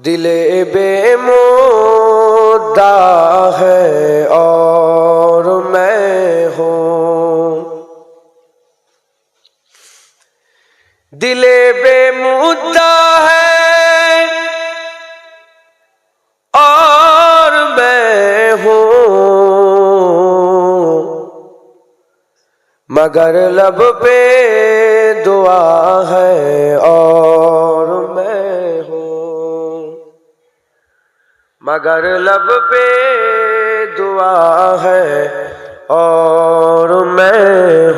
दिले बेमुद्दा है और मैं हूँ, दिले बेमुद्दा है और मैं हूँ, मगर लब पे दुआ है और मैं हूँ, मगर लब पे दुआ है और मैं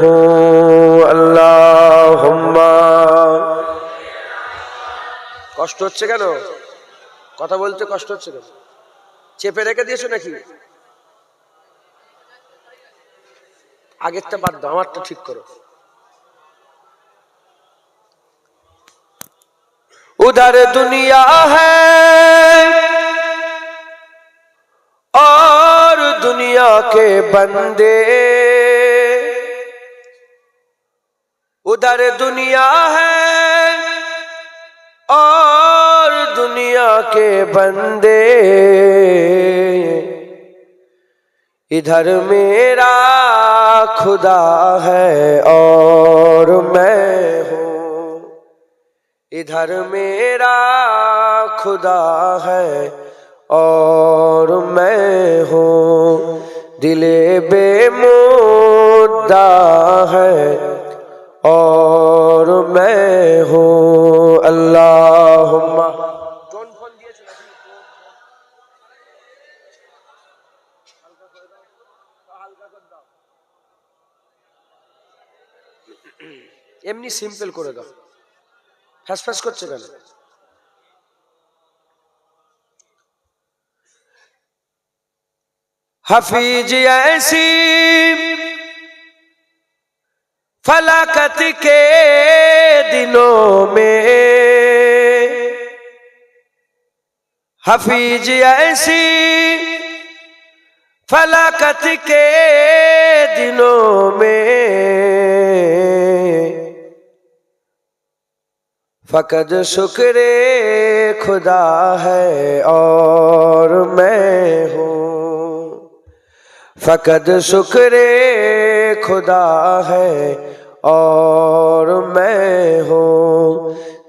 हूँ। अल्लाहुम्मा। কষ্ট হচ্ছে কেন? কথা বলতে কষ্ট হচ্ছে কেন? চেপে রেখে দিয়েছো নাকি? আগেরটা বাদ দাও, আমারটা ঠিক করো। उधर दुनिया है और दुनिया के बंदे, उधर दुनिया है और दुनिया के बंदे, इधर मेरा खुदा है और मैं हूँ, इधर मेरा खुदा है और मैं हूँ, दिले बेमुद्दा है और मैं हूँ। अल्लाहुम्मा। এমনি সিম্পল করে দাও, ফ্যাস করছে কেন? हफीज ऐसी फलाकत के दिनों में, हफीज ऐसी फलाकत के दिनों में, फकत शुक्रे खुदा है और मैं हूँ, फकत शुक्रे खुदा है और मैं हूँ,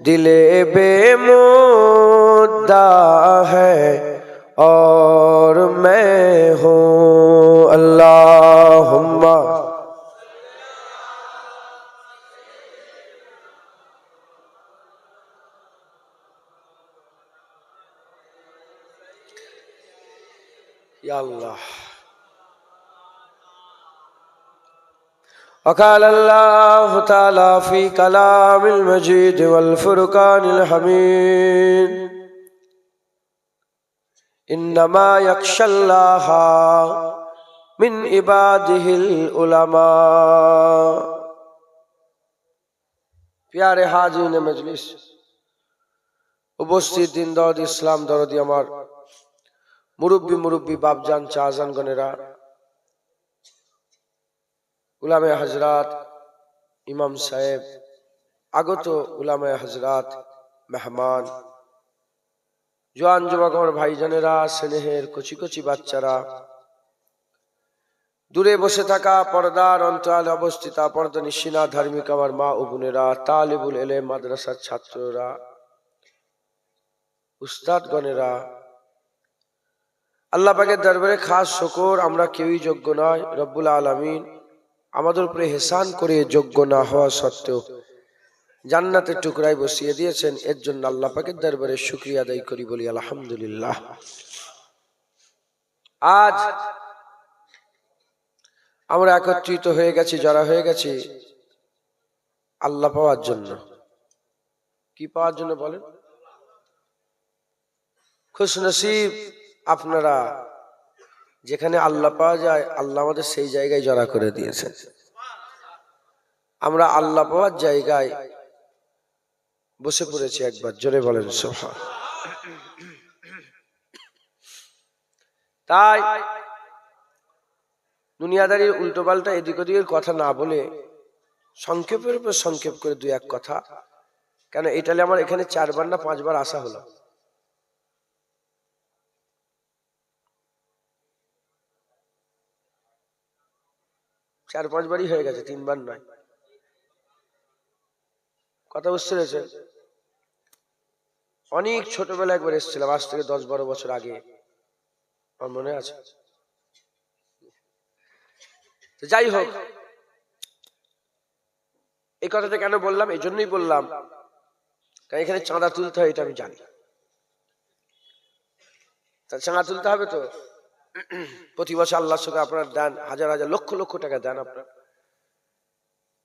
दिले बेमुद्दा है और मैं हूँ। अल्लाहुम्मा। या अल्लाह। वक़ाल अल्लाह तआला फ़ी कलामिल मजीद वल फ़ुरक़ानिल हमीद, इन्नमा यख्शल्लाह मिन इबादिहिल उलमा। प्यारे हाज़िरीन मजलिस, उपस्थित दिन दौद इस्लाम दरदी আমার मुरब्बी बापजान चाहजान गनेरा, उलामे हजरात, इमाम साहेब, আগত उलामे हजरात, मेहमान, জোয়ান যুবক আমার ভাইজানেরা, স্নেহের কচি কচি বাচ্চারা, দূরে বসে থাকা পর্দার অন্তরালে অবস্থিত পর্দানিশিনা ধার্মিক আমার মা ও বোনেরা, তালিবুল ইলম মাদ্রাসার ছাত্ররা, উস্তাদগণেরা, আল্লাহ পাকের দরবারে খাস শুকর, আমরা কেউই যোগ্য নয়। রব্বুল আলামিন আমাদের উপরে ইহসান করে যোগ্য না হওয়া সত্ত্বেও জান্নাতের টুকরায় বসিয়ে দিয়েছেন, এর জন্য আল্লাহ পাকের দরবারে শুকরিয়া আদায় করি, বলি আলহামদুলিল্লাহ। আজ আমরা একত্রিত হয়ে গেছি, যারা হয়ে গেছি আল্লাহ পাওয়ার জন্য। কি পাওয়ার জন্য বলেন? খুশনসিব আপনারা, যেখানে আল্লাহ পাওয়া যায়, আল্লাহ আমাদের সেই জায়গায় জড়া করে দিয়েছেন। আমরা আল্লাহ পাওয়ার জায়গায় বসে পড়েছি। একবার জোরে বলেন সুবহান। তাই দুনিয়াদারির উল্টোপাল্টা এদিক ওদিকের কথা না বলে সংক্ষেপের উপর সংক্ষেপ করে দুই এক কথা, কেন এটালে আমার এখানে 4 বার না 5 বার আসা হলো। 4-5 বারই হয়ে গেছে, 3 বার নয়। কথা বুঝতে পেরেছেন? অনেক ছোটবেলা একবার এসেছিলাম, আজ থেকে 10-12 বছর আগে, আমার মনে আছে। যাই হোক, এই কথাটা কেন বললাম? এই জন্যই বললাম, কারণ এখানে চাঁদা তুলতে হয়, এটা আমি জানি। তা চাঁদা তুলতে হবে তো। প্রতি বছর আল্লাহর সঙ্গে আপনারা দেন, হাজার হাজার লক্ষ লক্ষ টাকা দেন আপনারা।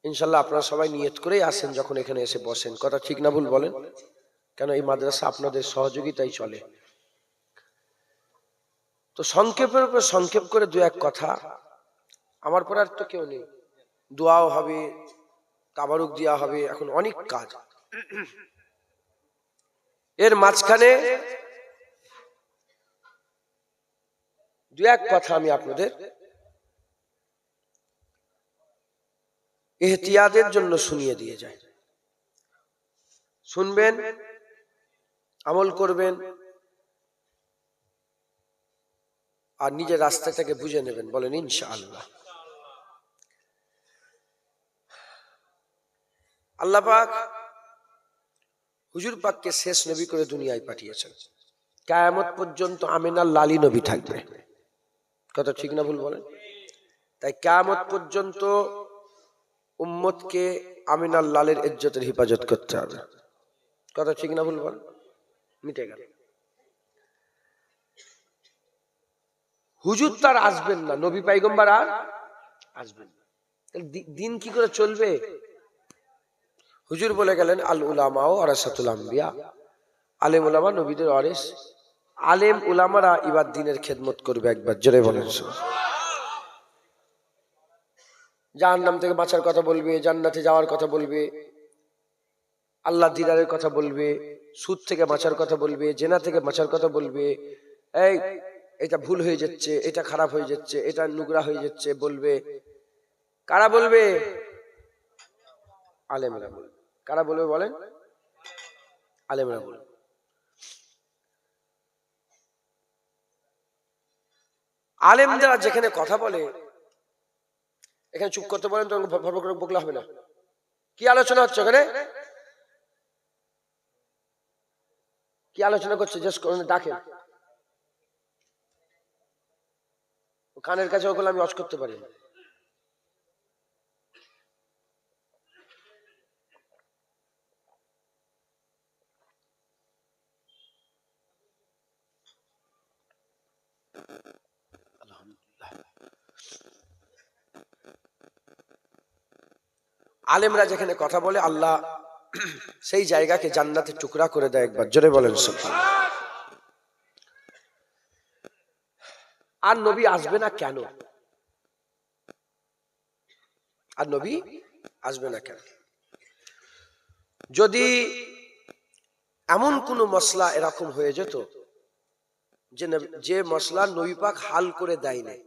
ইনশাল্লাহ আপনারা সবাই নিয়ত করেই আসেন যখন এখানে এসে বসেন। কথা ঠিক না ভুল বলেন? কেন এই মাদ্রাসা আপনাদের সহযোগিতাই চলে। তো সংক্ষেপের উপর সংক্ষেপ করে 2-1 কথা। আমার পর আর তো কেউ নেই, দোয়াও হবে, তাবারুক দেওয়া হবে, এখন অনেক কাজ। এর মাঝখানে 2-1 কথা আমি আপনাদের ইহতিয়াতের জন্য শুনিয়ে দিয়ে যাই। শুনবেন, আমল করবেন, আর নিজের রাস্তাটাকে বুঝে নেবেন। বলেন ইনশাআল্লাহ। আল্লাহ পাক হুজুর পাককে শেষ নবী করে দুনিয়ায় পাঠিয়েছেন। কিয়ামত পর্যন্ত আমিনার লালী নবী থাকবে। কথা ঠিক না ভুল বলেন? তাই কিয়ামত পর্যন্ত উম্মতকে আমিনার লালের ইজ্জতের হেফাজত করতে হবে। কথা ঠিক না ভুল বলেন? মিটে গেল। হুজুর তার আসবেন না, নবী পয়গম্বর আর আসবেন না, দিন কি করে চলবে? হুজুর বলে গেলেন, আল উলামা ওয়ারাসাতুল আম্বিয়া, আলেম উলামা নবীদের ওয়ারিস। আলেম উলামারা এবার দিনের খেদমত করবে। একবার জোরে বলেন। জাহান্নাম থেকে বাঁচার কথা বলবে, জান্নাতে যাওয়ার কথা বলবে, আল্লাহ দিদারের কথা বলবে, সুদ থেকে বাঁচার কথা বলবে, জেনা থেকে বাঁচার কথা বলবে। এই এটা ভুল হয়ে যাচ্ছে, এটা খারাপ হয়ে যাচ্ছে, এটা নোংরা হয়ে যাচ্ছে বলবে। কারা বলবে? আলেমরা বলবে। কারা বলবে বলেন? আলেমরা বলবে। আলেমরা যেখানে কথা বলে, এখানে চুপ করতে বলেন, তখন ভরভর করে বকলে হবে না। কি আলোচনা হচ্ছে ওখানে? কি আলোচনা করছে? জাস্ট ডাকেন, কানের কাছে ওগুলো আমি ওয়াজ করতে পারি না। আলেমরা যেখানে কথা বলে, আল্লাহ সেই জায়গাকে জান্নাতের টুকরা করে দেয়। একবার জোরে বলেন সুবহানাল্লাহ। আর নবী আসবে না কেন? আর নবী আসবে না কেন? যদি এমন কোন মসলা এরকম হয়ে যেত যে মসলা নবী পাক হাল করে দেয় নাই,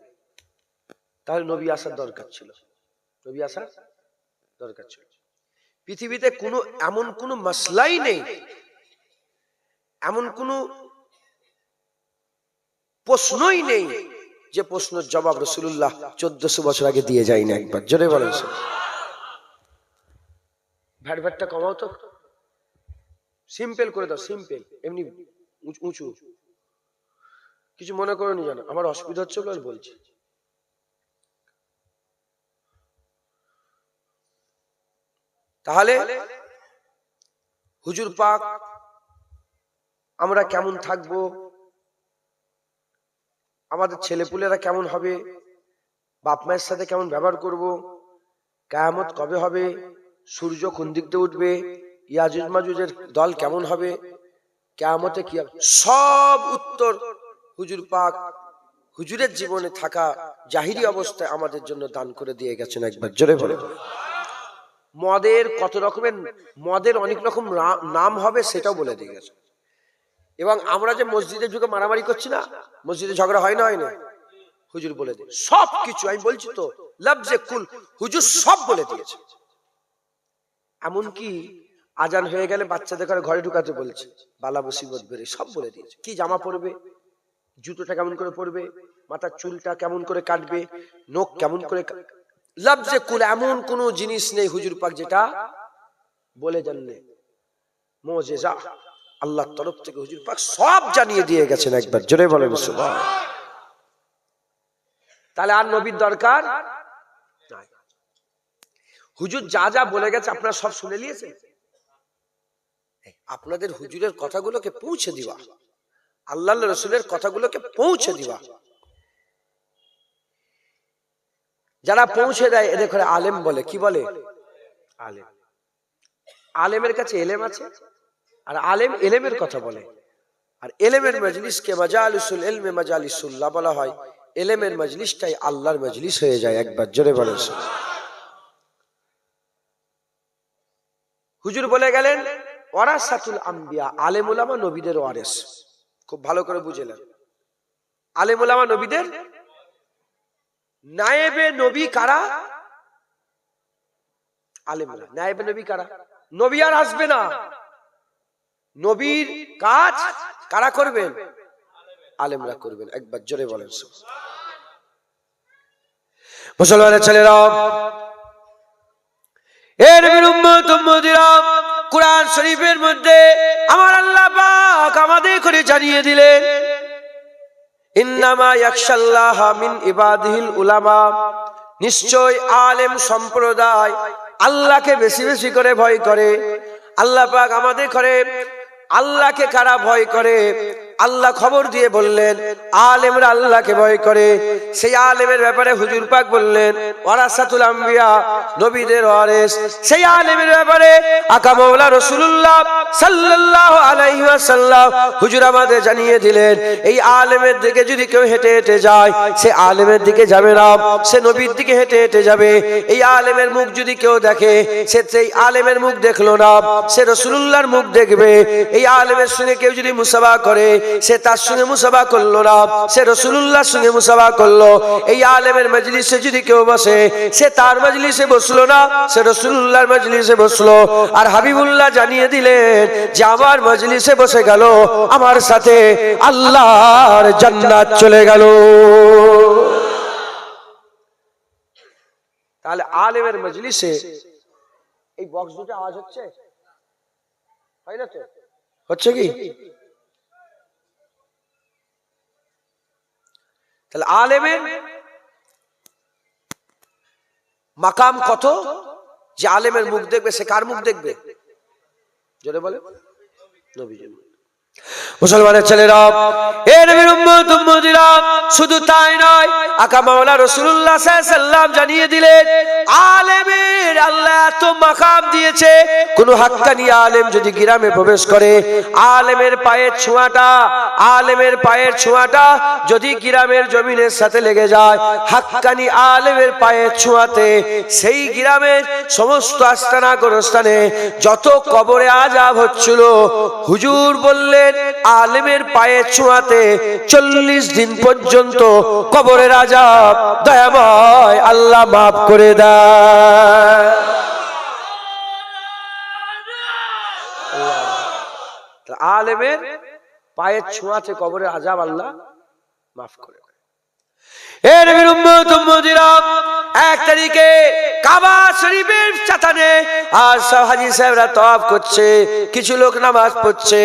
তাহলে নবী আসার দরকার ছিল। নবী আসার দরকার ছিল। পৃথিবীতে কোনো এমন কোনো মসলাই নেই, এমন কোনো প্রশ্নই নেই যে প্রশ্নের জবাব রাসূলুল্লাহ 1400 বছর আগে দিয়ে যায় না। একবার জোরে বলেন। ভ্যাটটা কমাও তো, সিম্পল করে দাও, সিম্পল, এমনি উঁচু। কিছু মনে করে নি জানো, আমার অসুবিধা হচ্ছে বলে বলছি। তাহলে হুজুর পাক আমরা কেমন থাকবো, আমাদের ছেলেপুলেরা কেমন হবে, বাপ মায়ের সাথে কেমন ব্যবহার করব, কিয়ামত কবে হবে, সূর্য কোন দিক দিয়ে উঠবে, ইয়াজুজ মাজুজের দল কেমন হবে, কিয়ামতে কি হবে, সব উত্তর হুজুর পাক হুজুরের জীবনে থাকা জাহিরি অবস্থায় আমাদের জন্য দান করে দিয়ে গেছেন। একবার জোরে বলে। মদের কত রকমের, মদের অনেক রকম নাম হবে সেটাও বলে দিয়ে গেছে। এবং আমরা যে মসজিদে ঢুকে মারামারি করছি না, মসজিদে ঝগড়া হয় না, হয় না, হুজুর বলে দিয়ে সব কিছু। আমি বলছি তো, লফজে কুল হুজুর সব বলে দিয়েছে। এমনকি আজান হয়ে গেলে বাচ্চাদের ঘরে ঢুকাতে বলছে, বালা মুসিবত বেরে সব বলে দিয়েছে। কি জামা পরবে, জুতোটা কেমন করে পরবে, মাথার চুলটা কেমন করে কাটবে, নখ কেমন করে লফজে কুল এমন কোন জিনিস নেই হুজুর পাক যেটা বলে জানলে মুজিজা আল্লাহর তরফ থেকে হুজুর পাক সব জানিয়ে দিয়ে গেছেন। একবার জোরে বলেন সুবহান। তাহলে আর নবীর দরকার নাই। হুজুর যা যা বলে গেছে আপনারা সব শুনে নিয়েছেন। আপনাদের হুজুরের কথাগুলোকে পৌঁছে দিবা, আল্লাহর রাসূলের কথাগুলোকে পৌঁছে দিবা। যারা পৌঁছে দেয় এদের করে আলেম বলে। কি বলে? আলেম। আলেমের কাছে এলেম আছে, আর আলেম এলেমের কথা বলে। আর এলেমের মজলিসকে মাজালিসুল ইলমে মাজালিসুল্লাহ বলা হয়। এলেমের মজলিসটাই আল্লাহর মজলিস হয়ে যায়। একবার জোরে বলেন। হুজুর বলে গেলেন ওয়ারাসাতুল আম্বিয়া, আলেম উলামা নবীদের ওয়ারিস। খুব ভালো করে বুঝলেন, আলেম উলামা নবীদের নায়েবে নবী কারা? আলেমরা। নায়েবে নবী কারা? নবী আর আসবে না, নবীর কাজ কারা করবেন? আলেমরা করবেন। একবার জোরে বলেন। মুসলমানের ছেলেরা, এর উম্মত উম্মতিরা, কুরআন শরীফের মধ্যে আমার আল্লাহ পাক আমাদের করে জানিয়ে দিলেন ইন্নামা ইয়াখশাল্লাহা মিন ইবাদিহিল উলামা, নিশ্চয় আলেম সম্প্রদায় আল্লাহকে বেশি বেশি করে ভয় করে। আল্লাহ পাক আমাদের করে আল্লাহকে কারা ভয় করে? আল্লাহ খবর দিয়ে বললেন আলেমরা আল্লাহকে ভয় করে। সেই আলেমের ব্যাপারে হুজুর পাক বললেন ওয়ারাসাতুল আম্বিয়া, নবীদের ওয়ারিস। সেই আলেমের ব্যাপারে আকা মাওলা রাসূলুল্লাহ সাল্লাল্লাহু আলাইহি ওয়াসাল্লাম হুজুর আমাদের জানিয়ে দিলেন এই আলেমের দিকে যদি কেউ হেঁটে হেঁটে যায়, সে আলেমের দিকে যাবে না, সে নবীর দিকে হেঁটে হেঁটে যাবে। এই আলেমের মুখ যদি কেউ দেখে, সে সেই আলেমের মুখ দেখলো না, সে রাসূলুল্লাহর মুখ দেখবে। এই আলেমের সঙ্গে কেউ যদি মুসাফা করে, সে তার সঙ্গে মুসাফা করলো না, সে রাসূলুল্লাহর সঙ্গে মুসাফা করলো। এই আলেমের মজলিসে যদি কেউ বসে, সে তার মজলিসে বসলো না, সে রাসূলুল্লাহর মজলিসে বসলো। আর হাবিবুল্লাহ জানিয়ে দিলেন যে আমার মজলিসে বসে গেল, আমার সাথে আল্লাহর জান্নাত চলে গেল। তাহলে আলেমের মজলিসে এই বক্স দুটো আওয়াজ হচ্ছে, হয় না তো? হচ্ছে কি? তাহলে আলেমের মাকাম কত, যে আলেমের মুখ দেখবে, সে কার মুখ দেখবে? জোরে বলে। নবীজির। মুসলমানের ছেলেরা, এ নবীর উম্মত উম্মতিরা, শুধু তাই নয়, আকা মাওলা রাসূলুল্লাহ সাল্লাল্লাহু আলাইহি ওয়াসাল্লাম জানিয়ে দিলেন আলেমের আল্লাহ এত মাকাম দিয়েছে, কোন হাক্কানি আলেম যদি গ্রামে প্রবেশ করে, আলেমের পায়ের ছোঁয়াটা যদি গ্রামের জমিনের সাথে লেগে যায়, হাক্কানি আলেমের পায়ের ছোঁয়াতে সেই গ্রামের সমস্ত আস্তানা গোরস্থানে যত কবরে আযাব হচ্ছিল, হুজুর বললেন আলেমের পায়ের ছোঁয়াতে 40 দিন পর্যন্ত কবরের আযাব দয়াময় আল্লাহ মাফ করে দেয়। আলেমের পায়ের ছোঁয়াতে কবরের আযাব আল্লাহ মাফ করে দেয়। এর উম্মত উম্মতিরা, 1 তারিখে কাবা শরীফের চাতানে আর সব হাজী সাহেবরা তওয়াফ করছে, কিছু লোক নামাজ পড়ছে।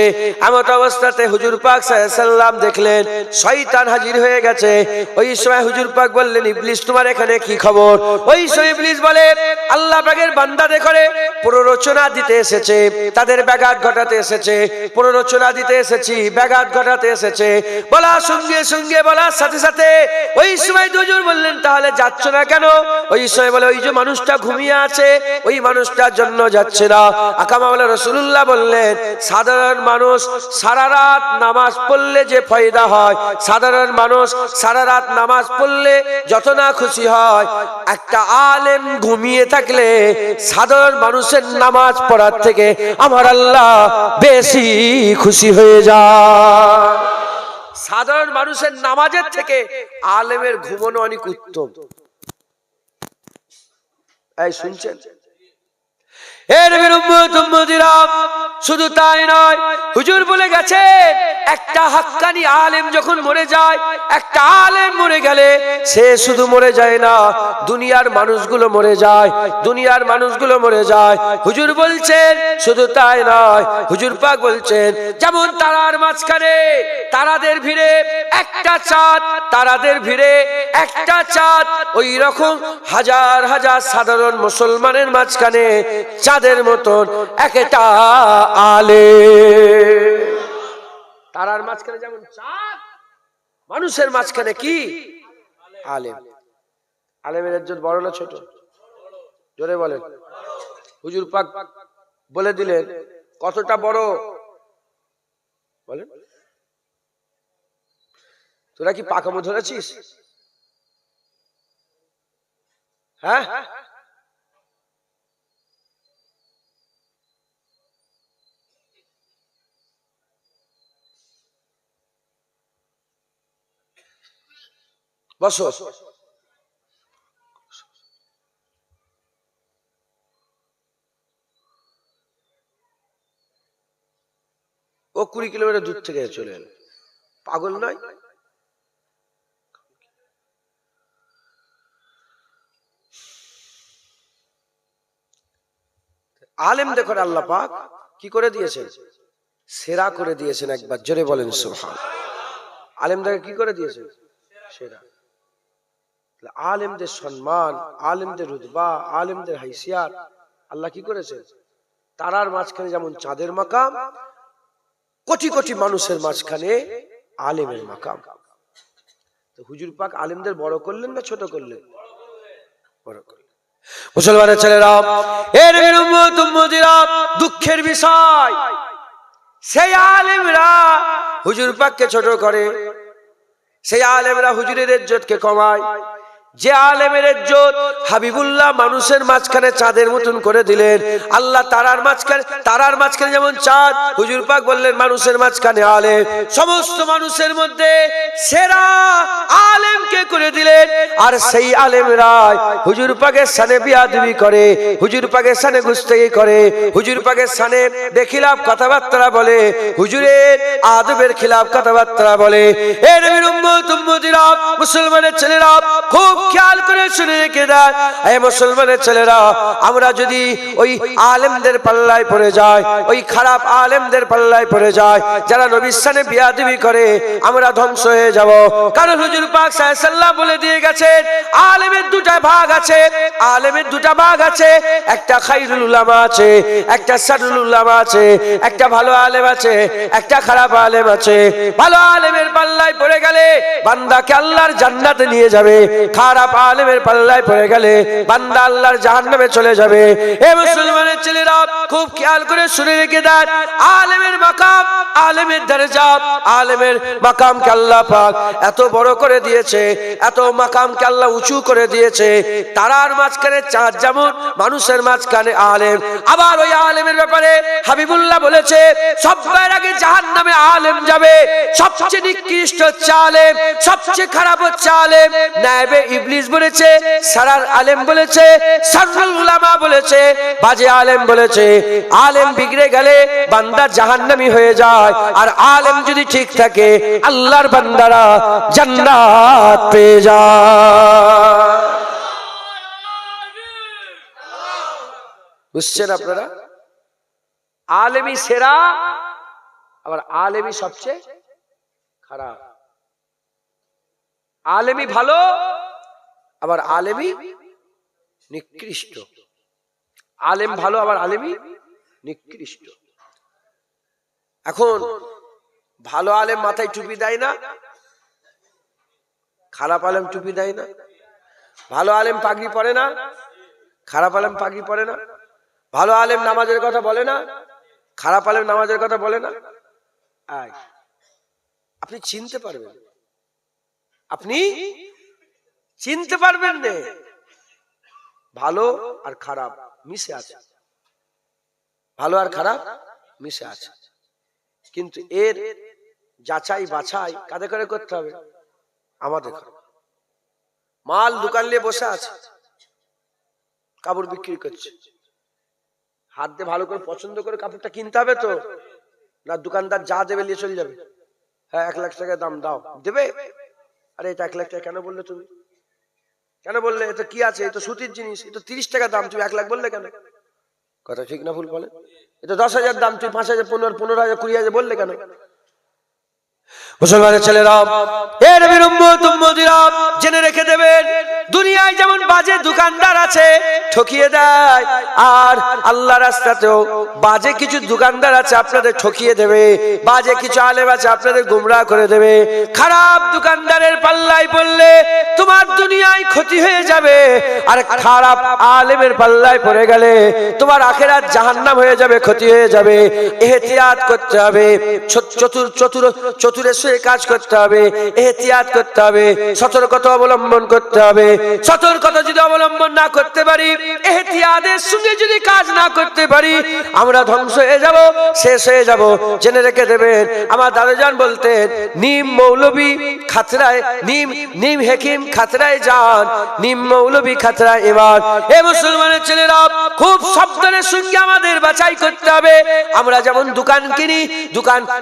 এমন অবস্থাতে হুজুর পাক সাল্লাল্লাহু আলাইহি ওয়াসাল্লাম দেখলেন শয়তান হাজির হয়ে গেছে। ওই সময় হুজুর পাক বললেন ইবলিস তোমার এখানে কি খবর? ওই সময় ইবলিস বলে আল্লাহ পাকের বান্দাদের করে প্ররোচনা দিতে এসেছে, তাদের ব্যাঘাত ঘটাতে এসেছে, প্ররোচনা দিতে এসেছি, ব্যাঘাত ঘটাতে এসেছে। বলার সঙ্গে সঙ্গে বলার সাথে সাথে ওই সময় হুজুর বললেন তাহলে যাচ্ছ না কেন? ওই সময় বলে ওই যে মানুষটা ঘুমিয়ে আছে, ওই মানুষটার জন্য যাচ্ছে না। আকা মাওলা রাসূলুল্লাহ বললেন সাধারণ মানুষ সারা রাত নামাজ পড়লে যে ফায়দা হয়, সাধারণ মানুষ সারা রাত নামাজ পড়লে যত না খুশি হয়, একটা আলেম ঘুমিয়ে থাকলে সাধারণ মানুষের নামাজ পড়ার থেকে আমার আল্লাহ বেশি খুশি হয়ে যায়। সাধারণ মানুষের নামাজের থেকে আলেমের ঘুমানো অনেক উত্তম। এই শুনছেন? এর উম্মতিরা, শুধু তাই নয়, হুজুর বলে গেছে একটা হাক্কানি আলেম যখন মরে যায়, একটা আলেম মরে গেলে সে শুধু মরে যায় না, দুনিয়ার মানুষগুলো মরে যায়, দুনিয়ার মানুষগুলো মরে যায়। হুজুর বলছেন শুধু তাই নয়, হুজুর পাক বলছেন যেমন তারার মাঝখানে তারাদের ভিড়ে একটা চাঁদ, তারাদের ভিড়ে একটা চাঁদ, ওই রকম হাজার হাজার সাধারণ মুসলমানের মাঝখানে চাঁদের মতন একটা আলেম। তারার মাঝখানে যেমন চাঁদ, মানুষের মাঝখানে কি আলেম। আলেমের ইজ্জত বড় না ছোট? জোরে বলেন। হুজুর পাক বলে দিলেন কতটা বড়, বলেন। তোরা কি পাকামো ধরেছিস? হ্যাঁ, বসো। ও 20 কিলোমিটার দূর থেকে চলে এলো, পাগল নয়? আলেম দেখো আল্লাহ পাক কি করে দিয়েছেন, সেরা করে দিয়েছেন। একবার জোরে বলেন সুবহান। আলেমদেরকে কি করে দিয়েছেন? সেরা। আলেমদের সম্মান, আলেমদের রুতবা, আলেমদের হাইসিয়াত আল্লাহ কি করেছেন? তারার মাঝখানে যেমন চাঁদের মাকাম, কোটি কোটি মানুষের মাঝখানে আলেমের মাকাম। তো হুজুর পাক আলেমদের বড় করলেন না ছোট করলেন? বড় করলেন। মুসলমানের ছেলেরা, এর উম্মতিরা, দুঃখের বিষয় সেই আলেমরা হুজুর পাককে ছোট করে, সেই আলেমরা হুজুরের ইজ্জতকে কমায়। যে আলেমের ইজ্জত হাবিবুল্লাহ মানুষের মাঝখানে চাঁদের মতন করে দিলেন, আল্লাহ তারার মাঝখানে যেমন চাঁদ, হুজুর পাক বললেন মানুষের মাঝখানে আলেম। সমস্ত মানুষের মধ্যে সেরা আলেমকে করে দিলেন। আর সেই আলেমরা হুজুর পাকের শানে বিয়াদবি করে, হুজুর পাকের শানে গুস্তাখি করে, হুজুর পাকের শানে বেখিলাফ কথাবার্তা বলে, হুজুরের আদবের খিলাফ কথাবার্তা বলে। এর উম্মতিরা, মুসলমানের ছেলেরা, খুব খেয়াল করে শুনে রেখে দেন। এই মুসলমানের ছেলেরা, আমরা যদি ওই আলেমদের পাল্লায় পড়ে যাই, ওই খারাপ আলেমদের পাল্লায় পড়ে যাই, যারা নবীর শানে বিয়াদবি করে, আমরা ধ্বংস হয়ে যাব। কারণ হুজুর পাক সাল্লাল্লাহু বলে দিয়ে গেছেন আলেমের দুটা ভাগ আছে, আলেমের দুটা ভাগ আছে। একটা খায়রুল উলামা আছে, একটা শারুল উলামা আছে। একটা ভালো আলেম আছে, একটা খারাপ আলেম আছে। ভালো আলেমের পাল্লায় পড়ে গেলে বান্দাকে আল্লাহর জান্নাতে নিয়ে যাবে, খারাপ আলেমের পাল্লায় পড়ে গেলে বান্দা আল্লাহর জাহান্নামে চলে যাবে। এ মুসলমানের ছেলেরা, খুব খেয়াল করে শুনে রেখে দেন, আলেমের মাকাম, আলেমের দরজা, আলেমের মাকামকে আল্লাহ পাক এত বড় করে দিয়েছে, এত মাকামকে আল্লাহ উঁচু করে দিয়েছে। তারার মাঝখানে চাঁদ যেমন, মানুষের মাঝখানে আলেম। আবার ওই আলেমের ব্যাপারে হাবিবুল্লাহ বলেছে সবার আগে জাহান্নামে আলেম যাবে। সবচেয়ে নিকৃষ্ট হচ্ছে আলেম, সবচেয়ে খারাপ হচ্ছে আলেম। নায়েবে ইবলিস বলেছে, সারার আলেম বলেছে, শাররুল উলামা বলেছে, বাজে আলেম বলেছে। আলেম বিগড়ে গেলে বান্দা জাহান্নামী হয়ে যায়, আর আলেম যদি ঠিক থাকে আল্লাহর বান্দারা জান্নাত পেয়ে যায়। বুঝছেন আপনারা? আলেমই সেরা, আবার আলেমই সবচেয়ে খারাপ। আলেমই ভালো, আবার আলেমই নিকৃষ্ট। আলেম ভালো, আবার আলেমই নিকৃষ্ট। এখন ভালো আলেম মাথায় টুপি দেয় না, খারাপ আলেম টুপি দেয় না। ভালো আলেম পাগড়ি পরে না, খারাপ আলেম পাগড়ি পরে না। ভালো আলেম নামাজের কথা বলে না, খারাপ আলেম নামাজের কথা বলে না। আপনি চিনতে পারবেন, আপনি চিনতে পারবেন না, ভালো আর খারাপ মিশে আছে, ভালো আর খারাপ মিশে আছে। কিন্তু এর যাচাই বাছাই কাদের করে করতে হবে? আমাদের। মাল দোকান নিয়ে বসে আছে, কাপড় বিক্রি করছে, হাত দিয়ে ভালো করে পছন্দ করে কাপড়টা কিনতে হবে তো, না দোকানদার যা দেবে নিয়ে চলে যাবে? হ্যাঁ 1 লাখ টাকা দাম দাও, দেবে? আরে এটা 1 লাখ টাকা কেন বললে তুমি? কেন বললে? এটা কি আছে? এটা সুতির জিনিস, এটা 30 টাকা দাম, তুমি 1 লাখ বললে কেন? কথা ঠিক না ভুল বলে? এটা 10,000 দাম, তুমি 5,000 15,000 20,000 বললে কেন? মুসলমানের ছেলেরা, এ নবীর উম্মত উম্মতিরা, জেনে রেখে দেবেন, দুনিয়ায় যেমন বাজে দোকানদার আছে ঠকিয়ে দেয়, আর আল্লাহর রাস্তাতেও বাজে কিছু দোকানদার আছে আপনাদের ঠকিয়ে দেবে, বাজে কিছু আলেম আছে আপনাদের গুমরাহ করে দেবে। খারাপ দোকানদারের পাল্লায় পড়লে তোমার দুনিয়ায় ক্ষতি হয়ে যাবে, আর খারাপ আলেমের পাল্লায় পড়ে গেলে তোমার আখিরাত জাহান্নাম হয়ে যাবে, ক্ষতি হয়ে যাবে। ইহতিয়াত করতে হবে, চতুরে কাজ করতে হবে, এহতিয়াত করতে হবে, সতর্কতা অবলম্বন করতে হবে। সতর্কতা যদি অবলম্বন না করতে পারি, এহতিয়াতের সঙ্গে যদি কাজ না করতে পারি, আমরা ধ্বংস হয়ে যাব, শেষ হয়ে যাব। জেনে রেখে দেবেন, আমার দাদাজান বলতেন, নিম মৌলবী খাতরায়, নিম হেকিম খাতরায় যান, নিম মৌলবী খাতরায় ইমান। এ মুসলমানের ছেলেরা, খুব সাবধানের সঙ্গে আমাদের বাছাই করতে হবে। আমরা যেমন দোকান কিনি,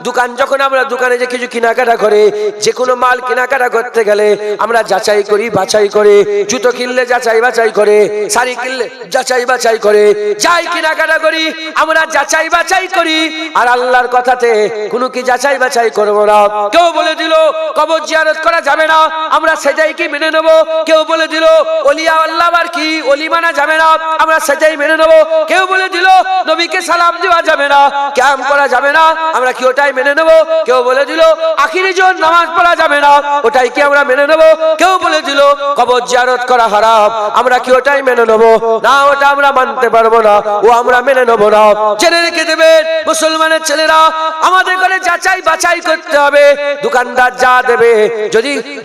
দোকান যখন আমরা দোকানে যে কিছু কেনাকাটা করে, যে কোনো মাল কেনাকাটা করতে গেলে আমরা যাচাই করি, বাছাই করে, জুতো কিনলে যাচাই বাছাই করে, শাড়ি কিনলে যাচাই বাছাই করে, যাই কেনাকাটা করি আমরা যাচাই বাছাই করি। আর আল্লাহর কথাতে কোনো কি যাচাই বাছাই করবো না। কেউ বলে দিল কবর জিয়ারত করা যাবে না, আমরা সেটাই কি মেনে নেব? কেউ বলে দিল ওলিয়া আল্লাহ আর কি ওলি মানা যাবে না, আমরা সেটাই মেনে নেব। কেউ বলে দিল নবীকে সালাম দেওয়া যাবে না, ক্যাম্প করা যাবে না, আমরা কি ওটাই মেনে নেব? কেউ বলে দিল আখিরি জন নামাজ পড়া যাবে না, ওটাই কি আমরা মেনে নেব? কেউ বলে দিল কবর জিয়ারত করা হারাম, আমরা কি ওটাই মেনে নেব? না, ওটা আমরা মানতে পারবো না, ও আমরা মেনে নেব না। জেনে রেখে দেবেন মুসলমানের ছেলেরা, আমাদের করে যাচাই বাছাই করতে হবে। দোকানদার যা দেবে,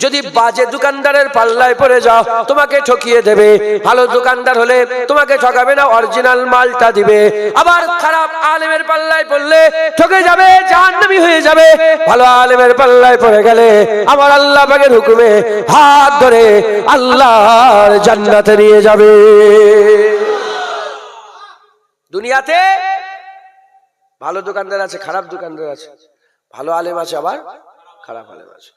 যদি বাজে দোকানদারের পাল্লায় পড়ে যাও তোমাকে ঠকিয়ে দেবে। ভালো দোকানদার হলে তোমাকে ঠকাবে না, অরিজিনাল মালটা দিবে। আবার খারাপ আলেমের পাল্লায় পড়লে ঠকে যাবে, জাহান্নামী হয়ে যাবে। ভালো আলেমের পাল্লায় পড়ে গেলে আমার আল্লাহ পাকের হুকুমে হাত ধরে আল্লাহর জান্নাতে নিয়ে যাবে। দুনিয়াতে ভালো দোকানদার আছে, খারাপ দোকানদার আছে, ভালো আলেম আছে, আবার খারাপ আলেম আছে।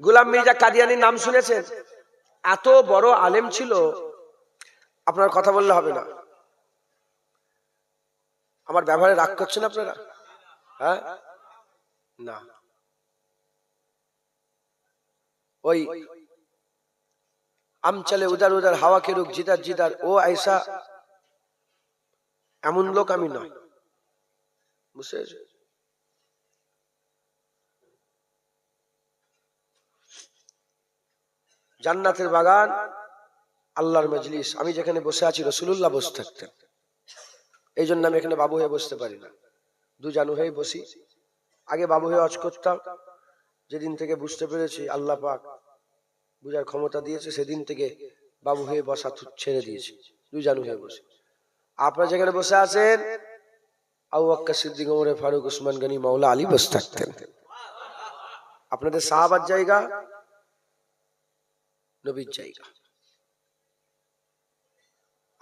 গোলাম মির্জা কাদিয়ানির নাম শুনেছেন? এত বড় আলেম ছিল, আপনার কথা বললে হবে না। আমার ব্যবহারে রাগ করছেন আপনারা? হ্যাঁ না, ওই আম চলে উদার উদার, হাওয়া কে রুখ জিদার জিদার, ও ऐसा এমন লোক আমি নয়। বুঝতে জান্নাতের বাগান, আল্লাহর মজলিস, আমি যেখানে বসে আছি রাসূলুল্লাহ বসে থাকতেন, এই জন্য আমি এখানে বাবু হয়ে বসতে পারি না, দুজানু হয়ে বসি। আগে বাবু হয়ে ওয়াজ করতাম, যেদিন থেকে বুঝতে পেরেছি আল্লাহ পাক বুঝার ক্ষমতা দিয়েছে, সেদিন থেকে বাবু হয়ে বসা ছেড়ে দিয়েছি, দুজানু হয়ে বসে। আপনারা যেখানে বসে আছেন, আবু বকর সিদ্দিক, ওমর ফারুক, উসমান গনি, মাওলা আলী বসে থাকতেন। আপনাদের সাহাবার জায়গা, নবীর জায়গা।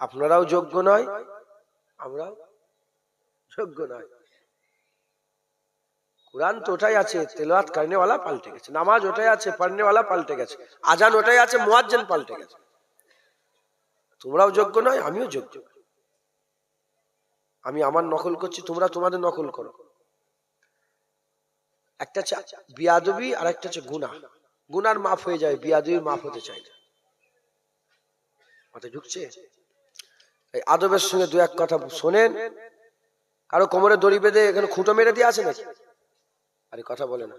আপনারাও যোগ্য নয়, আমরাও যোগ্য নয়। কুরআন তো ওটাই আছে, তেলাওয়াত করনে वाला পাল্টে গেছে, নামাজ ওটাই আছে, পড়নে वाला পাল্টে গেছে, আজান ওটাই আছে, মুয়াজ্জিন পাল্টে গেছে। তোমরাও যোগ্য নয়, আমিও যোগ্য। আমি আমার নকল করছি, তোমরা তোমাদের নকল করো। একটা হচ্ছে বিয়াদবি আর একটা হচ্ছে গুনাহ। গুনার মাফ হয়ে যায়, বিয়াদবির মাফ হতে চায় না। মাথায় ঢুকছে? এই আদবের সঙ্গে দু এক কথা শোনেন। কারো কোমরে দড়ি বেঁধে এখানে খুঁটো মেরে দিয়ে আছে নাকি? আরে কথা বলে না।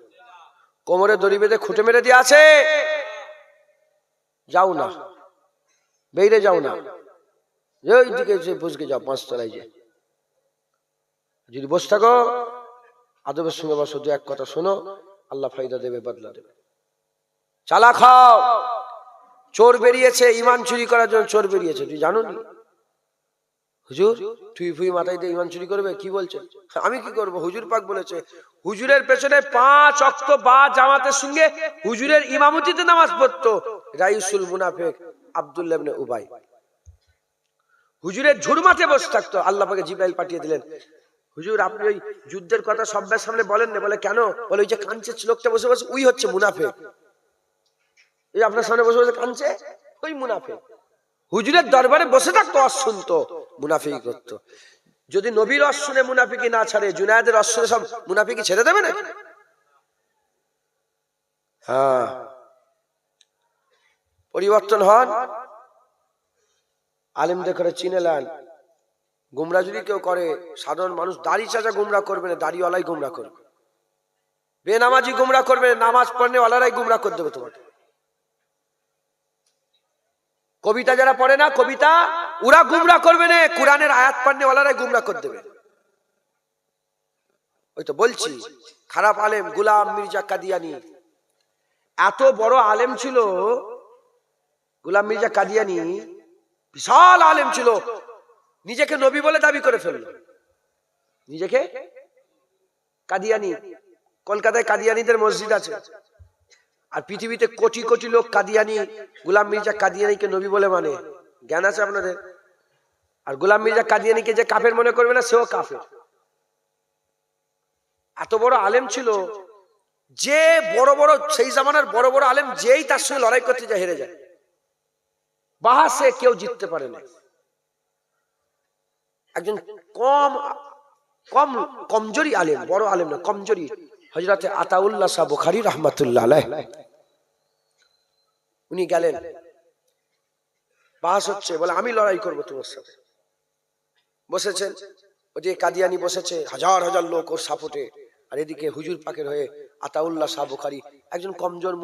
কোমরে দড়ি বেঁধে খুঁটে মেরে দিয়ে আছে? যাও না, বেরিয়ে যাও না, ওই দিকে বসে যাও, 5 তলায় যে। যদি বসে থাকো, আদবের সঙ্গে বসো, দু এক কথা শোনো, আল্লাহ ফায়দা দেবে, বদলা দেবে। চালা খাও। চোর বেরিয়েছে ঈমান চুরি করার জন্য, চোর বেরিয়েছে, তুই জানো নি? হুজুর তুই ফুই মাথায় দিয়ে ঈমান চুরি করবে? কি বলছেন? আমি কি করব? হুজুর পাক বলেছে, হুজুরের পেছনে 5 ওয়াক্ত বা জামাতের সঙ্গে হুজুরের ইমামতিতে নামাজ পড়তো রাইসুল মুনাফিক আব্দুল্লাহ ইবনে উবাই। হুজুরের ঝুড়মাতে বসে থাকতো, আল্লাহ পাকে জিবরাইল পাঠিয়ে দিলেন, হুজুর আপনি ওই যুদ্ধের কথা সবার সামনে বলেন না। বলে কেন? বলে ওই যে কাঁদছে লোকটা বসে বসে, ওই হচ্ছে মুনাফিক। এই আপনার সামনে বসে বসে কাঁদছে, ওই মুনাফিক। হুজুরের দরবারে বসে থাকতো, রস শুনতো, মুনাফিকি করতো। যদি নবীর রস শুনে মুনাফিকি না ছাড়ে, জুনায়েদের রস শুনে সব মুনাফিকি ছেড়ে দেবে নাকি? হ্যাঁ, পরিবর্তন হন, আলেমদের করে চিনে নেন। গুমরা যদি কেউ করে, সাধারণ মানুষ দাড়ি চাচা গুমরা করবে না, দাড়িওয়ালাই গুমরা করবে। বেনামাজি গুমরা করবে না, নামাজ পড়নে ওয়ালারাই গুমরা করে দেবে তোমাকে। কবিতা যারা পড়ে না, কবিতা ওরা গুমরা করবে না, কোরআনের আয়াত পড়নে ওয়ালারাই গুমরা করে দেবে। ওই তো বলছি, খারাপ আলেম গোলাম মির্জা কাদিয়ানি, এত বড় আলেম ছিল গোলাম মির্জা কাদিয়ানি, বিশাল আলেম ছিল, নিজেকে নবী বলে দাবি করে ফেলল। নিজেকে কাদিয়ানি, কলকাতায় কাদিয়ানিদের মসজিদ আছে, আর পৃথিবীতে কোটি কোটি লোক কাদিয়ানি, গোলাম মির্জা কাদিয়ানিকে নবী বলে মানে। জ্ঞান আছে আপনাদের? আর গোলাম মির্জা কাদিয়ানিকে যে কাফের মনে করবে না, সেও কাফের। এত বড় আলেম ছিল যে বড় বড় সেই জামানার বড় বড় আলেম যেই তার সঙ্গে লড়াই করতে যায় হেরে যায়, বাহাসে কেউ জিততে পারে না। একজন কমজোরি আলেম, বড় আলেম না, কমজোরি, হযরতে আতাউল্লাহ শাহ বুখারী রাহমাতুল্লাহ আলাইহ, উনি গেলেন, বাহাস হচ্ছে, বলে আমি লড়াই করব তোমার সাথে। বসেছেন, ওই যে কাদিয়ানি বসেছে, হাজার হাজার লোক ওর সাপোর্টে, আর এদিকে হুজুর পাকের হয়ে আতাউল্লাহ শাহ বুখারী, একজন কমজোর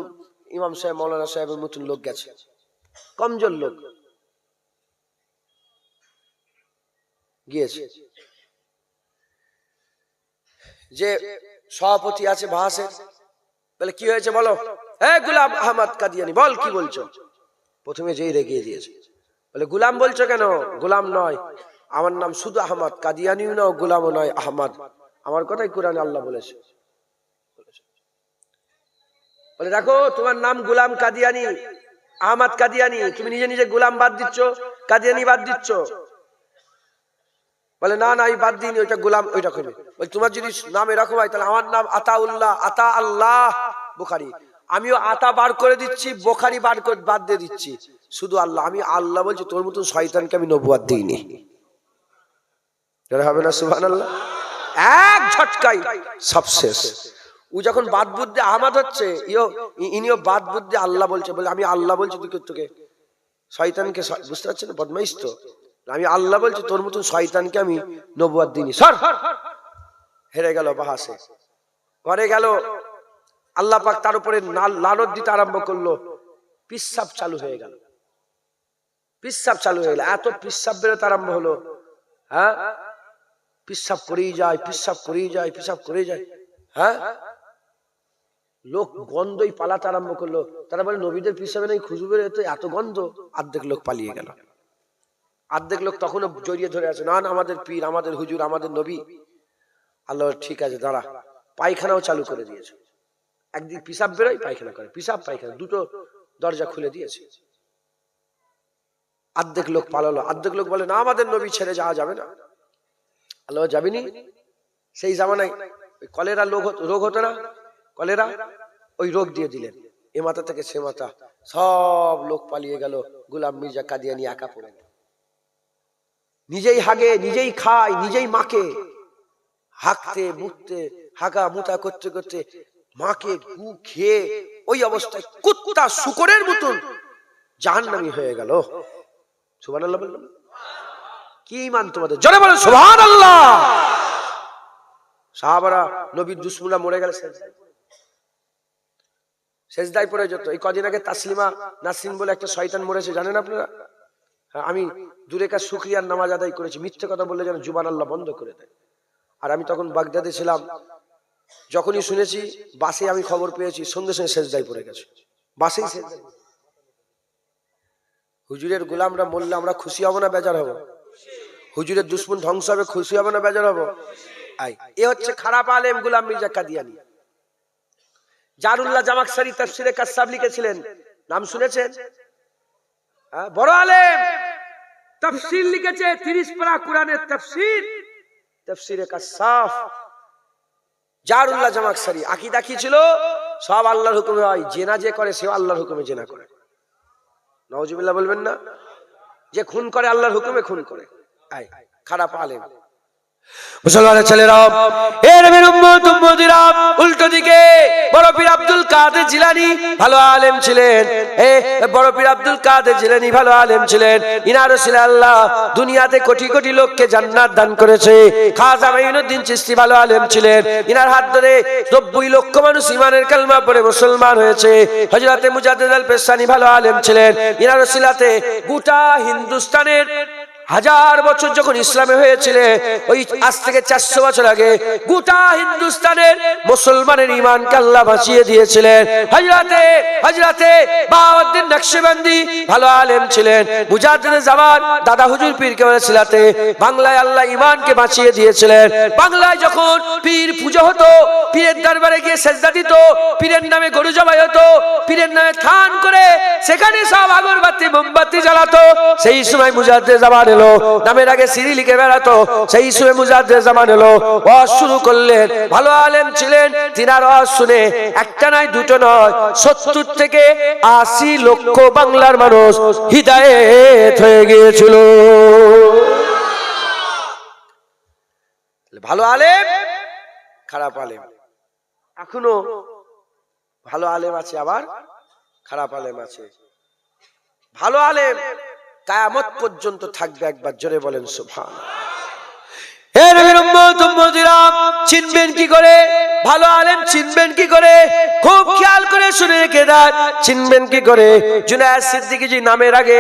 ইমাম সাহেব মাওলানা সাহেবের মতন লোক গেছে, কমজোর লোক গিয়েছে। যে সভাপতি আছে বাহাসের, বলে কি হয়েছে বলো, হে গোলাম আহমদ কাদিয়ানি বল কি বলছো। প্রথমে যেই রেগে দিয়েছে, বলে গোলাম বলছো কেন? গোলাম নয়, আমার নাম শুধু আহমদ, কাদিয়ানিও নয়, গোলামও নয়, আহমদ। আমার কথাই কোরআনে আল্লাহ বলেছে। বলে দেখো, তোমার নাম গোলাম কাদিয়ানি, আহমদ কাদিয়ানি, তুমি নিজে নিজে গোলাম বাদ দিচ্ছ, কাদিয়ানি বাদ দিচ্ছ। বলে না না, আমি বাদ দিইনি, ওইটা গোলাম ওইটা করবে। বলে তোমার যদি নাম এরকম হয়, তাহলে আমার নাম আতাউল্লাহ, আতা আল্লাহ বুখারী, আমিও আতা বার করে দিচ্ছি, বুখারী বাদ দিয়ে দিচ্ছি, শুধু আল্লাহ। আমি আল্লাহ বলছি, তোর মতন শয়তানকে আমি নবুয়ত দিইনি। হবে না সুবহানাল্লাহ? এক ঝটকায় সব শেষ। ও যখন বাদ বুদ্ধি আহমদ হচ্ছে, ইনিও বাদ বুদ্ধি আল্লাহ বলছে, বলে আমি আল্লাহ বলছি, তোকে শয়তানকে, বুঝতে পারছেন না, বদমাইশ তো, আমি আল্লাহ বলছি, তোর মতন শয়তানকে আমি নবুয়ত দিইনি, সর। হেরে গেল বাহাসে। ঘরে গেল, আল্লাহ পাক তার উপরে লানত দিতে আরম্ভ করলো, পিসাব চালু হয়ে গেল, পিসাব চালু হয়ে গেল, এত পিসাব বেরোতে আরম্ভ হলো, হ্যাঁ, পিসাব করেই যায়, পিসাব করেই যায়, পিসাব করে যায়, হ্যাঁ, লোক গন্ধই পালাতে আরম্ভ করলো। তারা বলে নবীদের পিসাবে নাই খুশবু বেরোতে, এত গন্ধ। অর্ধেক লোক পালিয়ে গেল, অর্ধেক লোক তখনও জড়িয়ে ধরে আছে, না না আমাদের পীর, আমাদের হুজুর, আমাদের নবী। আল্লাহ ঠিক আছে দাঁড়া, পায়খানাও চালু করে দিয়েছে। একদিন পিসাব বেরোয়, পায়খানা করে, পিসাব পায়খানা, দুটো দরজা খুলে দিয়েছে। অর্ধেক লোক পালালো, অর্ধেক লোক বলে না আমাদের নবী ছেড়ে যাওয়া যাবে না। আল্লাহ যাবিনি। সেই জামানায় কলেরা রোগ হতো না, কলেরা, ওই রোগ দিয়ে দিলেন, এ মাথা থেকে সে মাথা, সব লোক পালিয়ে গেল। গোলাম মির্জা কাদিয়ানি একা পড়ে গেল, নিজেই হাগে, নিজেই খায়, নিজেই মাকে, হাঁকতে মুখতে, হাগা মুতা করতে করতে মাকে গু খেয়ে ওই অবস্থায় কুত্তা শুকরের মতন জাহান্নামী হয়ে গেল। সুবহানাল্লাহ বললাম, কি ঈমান তোমাদের? জোরে বলেন সুবহানাল্লাহ। সাহাবারা, নবীর দুশমনরা মরে গেল, সেজদায় পড়ে যেত। এই কদিন আগে তাসলিমা নাসরিন বলে একটা শয়তান মরেছে, জানেন আপনারা? আমি দুরেকাত শুকরিয়ার নামাজ আদায় করেছি, মিথ্যে কথা বললে যেন জুবান আল্লাহ বন্ধ করে দেয়। আর আমি তখন বাগদাদে ছিলাম, যখনই শুনেছি বাসে আমি খবর পেয়েছি, সঙ্গে সঙ্গে সেজদায় পড়ে গেছে, বাসেই সেজদায়। হুজুরের গোলামরা মরলে আমরা খুশি হব না বেজার হব? হুজুরের দুশমন ধ্বংস হবে, খুশি হব না বেজার হব? এ হচ্ছে খারাপ আলেম গোলাম মির্জা কাদিয়ানি। জারুল্লাহ জামাকশরী তাফসীরে কাসসাব লিখেছিলেন, নাম শুনেছেন? বড় আলেম, তাফসীর লিখেছে 30 পারা কোরআনের তাফসীর, তাফসীরে কাশাফ। জারুল্লাহ জামাখশারি আকীদা কি ছিল? সব আল্লাহর হুকুমে হয়, জেনা যে করে সেও আল্লাহর হুকুমে জেনা করে। নাউজুবিল্লাহ বলবেন না? যে খুন করে আল্লাহর হুকুমে খুন করে। খারাপ আলেম। মুসলমানের ছেলেরা, এ নবীর উম্মত উম্মতিরা, উল্টো দিকে বড় পীর আব্দুল কাদের জিলানী ভালো আলেম ছিলেন। বড় পীর আব্দুল কাদের জিলানী ভালো আলেম ছিলেন। ইনার ওসিলায় আল্লাহ দুনিয়াতে কোটি কোটি লোককে জান্নাত দান করেছে। খাজা মাইনুদ্দিন চিশতি ভালো আলেম ছিলেন। ইনার হাত ধরে 90 লক্ষ মানুষ ঈমানের কালেমা পড়ে মুসলমান হয়েছে। হযরতে মুজাদ্দিদ আল পেশানি ভালো আলেম ছিলেন। ইনার ওসিলাতে গোটা হিন্দুস্তানের 1000 বছর যখন ইসলামে হয়েছিল, ওই আজ থেকে 400 বছর আগে গোটা হিন্দুস্তানের মুসলমানের ঈমানকে আল্লাহ বাঁচিয়ে দিয়েছিলেন। হযরতে বাউদ্দিন নকশবন্দি ভালো আলেম ছিলেন। মুজাদ্দিদে জামান দাদা হুজুর পীরকে ওসিলাতে বাংলায় আল্লাহ ঈমানকে বাঁচিয়ে দিয়েছিলেন। বাংলায় যখন পীর পূজা হতো, পীরের দরবারে গিয়ে সেজদা দিত, পীরের নামে গরু জবাই হতো, পীরের নামে থান করে সেখানে সব আগরবাতি মোমবাতি জ্বালাতো, সেই সময় মুজাদ্দিদে জামান নামের আগে সিঁড়ি লিখে বেড়াতো। সেই সময় মুজাদ্দিদে জামান এলো, ওয়াজ শুরু করলেন। ভালো আলেম ছিলেন। তিনার ওয়াজ শুনে একটা নয় দুটো নয় 70 থেকে 80 লক্ষ বাংলার মানুষ হিদায়েত হয়ে গিয়েছিল। ভালো আলেম, খারাপ আলেম। এখনো ভালো আলেম আছে, আবার খারাপ আলেম আছে। ভালো আলেম কিয়ামত পর্যন্ত থাকবে। একবার জোরে বলেন সুবহানাল্লাহ। হে নবীর উম্মত উম্মতিরা, চিনবেন কি করে ভালো আলেম? চিনবেন কি করে? খুব খেয়াল করে শুনে রেখে দেন। চিনবেন কি করে? জুনায়েদ সিদ্দিকী জি নামের আগে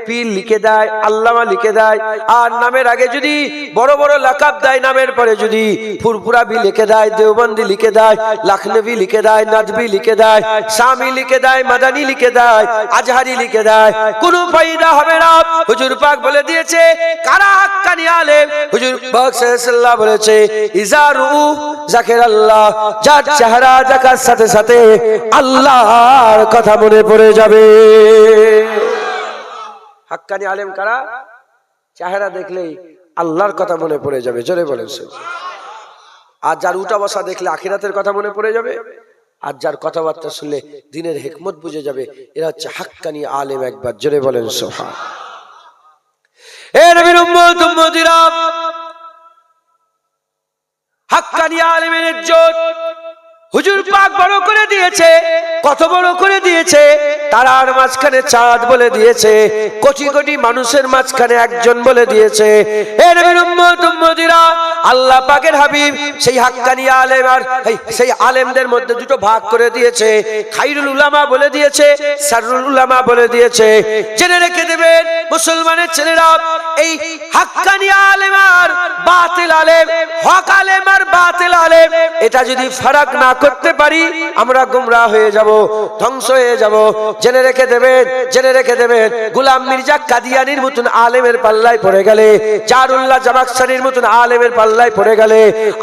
পীর লিখে দেয়, আল্লামা লিখে দেয়। আর নামের আগে যদি বড় বড় লাকাব দেয়, নামের পরে যদি ফুরফুরাবি লিখে দেয়, দেওবন্দি লিখে দেয়, লখনভী লিখে দেয়, নদভী লিখে দেয়, শামী লিখে দেয়, মাদানী লিখে দেয়, আজহারি লিখে দেয়, কোনো ফায়দা হবে না। হুজুর পাক বলে দিয়েছে কারা হাক্কানি আলেম। হুজুর পাক সাল্লাল্লাহু বলেছে ইজারু যাকির আল্লাহ, যার চেহারা দেখার সাথে সাথে আল্লাহর কথা মনে পড়ে যাবে। হাক্কানি আলেম কারা? চেহারা দেখলেই আল্লাহর কথা মনে পড়ে যাবে। জোরে বলেন। আর যার উঠা বসা দেখলে আখিরাতের কথা মনে পড়ে যাবে। আর যার কথাবার্তা শুনলে দ্বীনের হিকমত বুঝে যাবে। এরা হচ্ছে হাক্কানি আলেম। একবার জোরে বলেন সুবহানাল্লাহ। হে নবীর উম্মত উম্মতিরা, হাক্কানি আলেমের ইজ্জত হুজুর পাক বড় করে দিয়েছে। কত বড় করে দিয়েছে? তারার মাঝখানে চাঁদ বলে দিয়েছে, কোটি কোটি মানুষের মাঝখানে একজন বলে দিয়েছে। হে নবীর উম্মত উম্মতিরা, আল্লাহ পাকের হাবিব সেই হাক্কানি আলেম আর সেই আলেমদের মধ্যে দুটো ভাগ করে দিয়েছে। খায়রুল উলামা বলে দিয়েছে, শাররুল উলামা বলে দিয়েছে। জেনে রেখে দেবেন মুসলমানের ছেলেরা, এই হাক্কানি আলেম আর বাতিল আলেম, হক আলেম আর বাতিল আলেম, এটা যদি ফারাক না করতে পারি আমরা গোমরাহ হয়ে যাব, ধ্বংস হয়ে যাব। জেনে রেখে দেবেন, জেনে রেখে দেবেন, গোলাম মির্জা কাদিয়ানির মতন আলেমের পাল্লায় পড়ে গেলে, জারুল্লাহ জামাখশারির মতন আলেমের পাল্লায় পড়ে গেলে,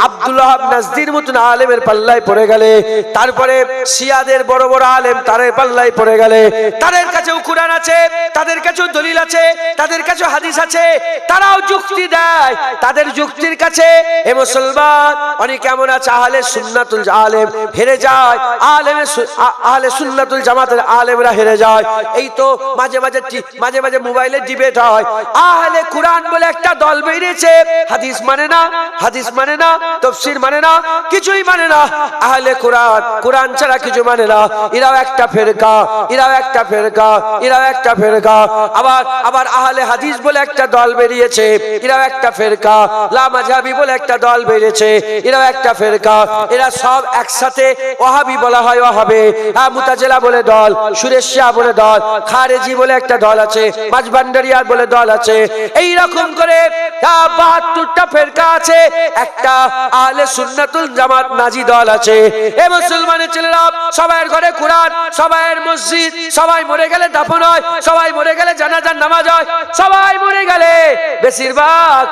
আব্দুল ওয়াহাব নাজদির মতন আলেমের পাল্লায় পড়ে গেলে, তারপরে শিয়াদের বড় বড় আলেম তাদের পাল্লায় পড়ে গেলে, তাদের কাছেও কুরআন আছে, তাদের কাছেও দলিল আছে, তাদের কাছেও হাদিস আছে, তারাও যুক্তি দেয়। তাদের যুক্তির কাছে এ মুসলমান অনেক এমন আছে আহলে সুন্নাতুল আলেম হেরে যায়, আহলে সুন্নাতুল জামাতের আলেমরা হেরে যায়। এই তো মাঝে মাঝে মোবাইলে ডিবেট হয়। আহলে কুরআন বলে একটা দল বেরিয়েছে, হাদিস মানে না, হাদিস মানে না, তাফসীর মানে না, কিছুই মানে না। আহলে কুরআন, কুরআন ছাড়া কিছু মানে না। এরাও একটা ফেরকা, এরাও একটা ফেরকা, এরাও একটা ফেরকা। আবার আহলে হাদিস বলে একটা দল বেরিয়েছে, এরাও একটা ফেরকা। লা মাযহাবি বলে একটা দল বেরিয়েছে, এরাও একটা ফেরকা। এরা সব একসাথে ওয়াহাবি বলা হয়, ওয়াহাবে। মুতাজিলা বলে দল, সুরেশিয়া বলে দল, খারেজি বলে একটা দল আছে, মাঝবান্ডারিয়া বলে দল আছে। এই রকম করে 72টা ফেরকা আছে, একটা আহলে সুন্নাতুল জামাত নাজি দল আছে। এ মুসলমানের ছেলেরা, সবার ঘরে কুরআন, সবার মসজিদ, সবাই মরে গেলে দাফন হয়, সবাই মরে গেলে জানাজার নামাজ হয়, সবাই মরে গেলে বেশিরভাগ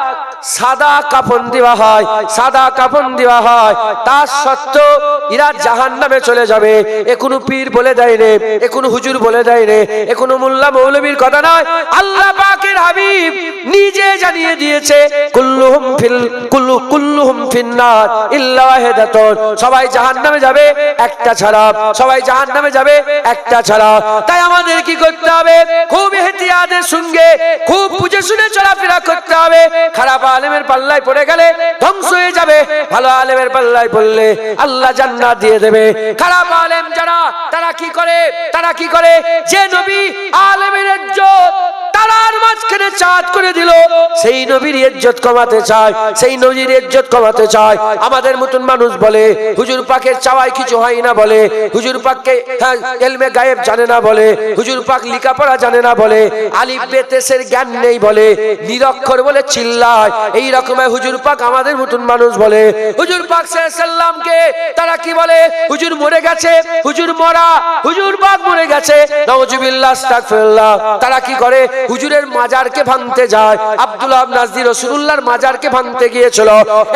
সাদা কাফন দেওয়া হয়, সাদা কাফন দেওয়া হয়। তার সত্ত্বেও এরা জাহান্নামে চলে যাবে। এ কোনো পীর বলে দেয় রে, এ কোনো হুজুর বলে দেয় রে, এ কোনো মোল্লা মৌলবীর কথা নয়। আল্লাহ পাকের হাবিব নিজে জানিয়ে দিয়েছে, কুল্লুহুম ফিন্নার ইল্লা ওয়াহিদাতুন, সবাই জাহান্নামে যাবে একটা ছাড়া, সবাই জাহান্নামে যাবে একটা ছাড়া। তাই আমাদের কি করতে হবে? খুব ইহতিয়াতের সঙ্গে খুব বুঝে শুনে চলাফেরা করতে হবে। খারাপ আলেমের পাল্লায় পড়ে গেলে ধ্বংস হয়ে যাবে, ভালো আলেমের পাল্লায় পড়লে আল্লাহ জান্নাত দিয়ে দেবে। খারাপ আলেম যারা, তারা কি করে? তারা কি করে? যে নবী আলেমের ইজ্জত তারার মাঝখানে চাঁদ করে দিল, সেই নবীর ইজ্জত কমাতে চায়, সেই নবীর ইজ্জত কমাতে চায়। আমাদের মতন মানুষ বলে হুজুর পাকের চাওয়ায় কিছু হয় না, বলে হুজুর পাককে ইলমে গায়েব জানে না, বলে হুজুর পাক লেখাপড়া জানে না, বলে আলিফ বে তেসের জ্ঞান নেই, বলে নিরক্ষর বলে চিল্লায়। এই রকমের হুজুর পাক আমাদের মতন মানুষ বলে। হুজুর পাক সাল্লাল্লাহু আলাইহি সাল্লামকে তারা কি বলে? হুজুর মরে গেছে, হুজুর মরা, হুজুর পাক মরে গেছে, নাউজুবিল্লাহ আস্তাগফিরুল্লাহ। তারা কি করে? হুজুরের মাজারকে ভাঙতে যায়। আব্দুল্লাহ নাজরি রাসূলুল্লাহর মাজারকে ভাঙতে গিয়েছিল।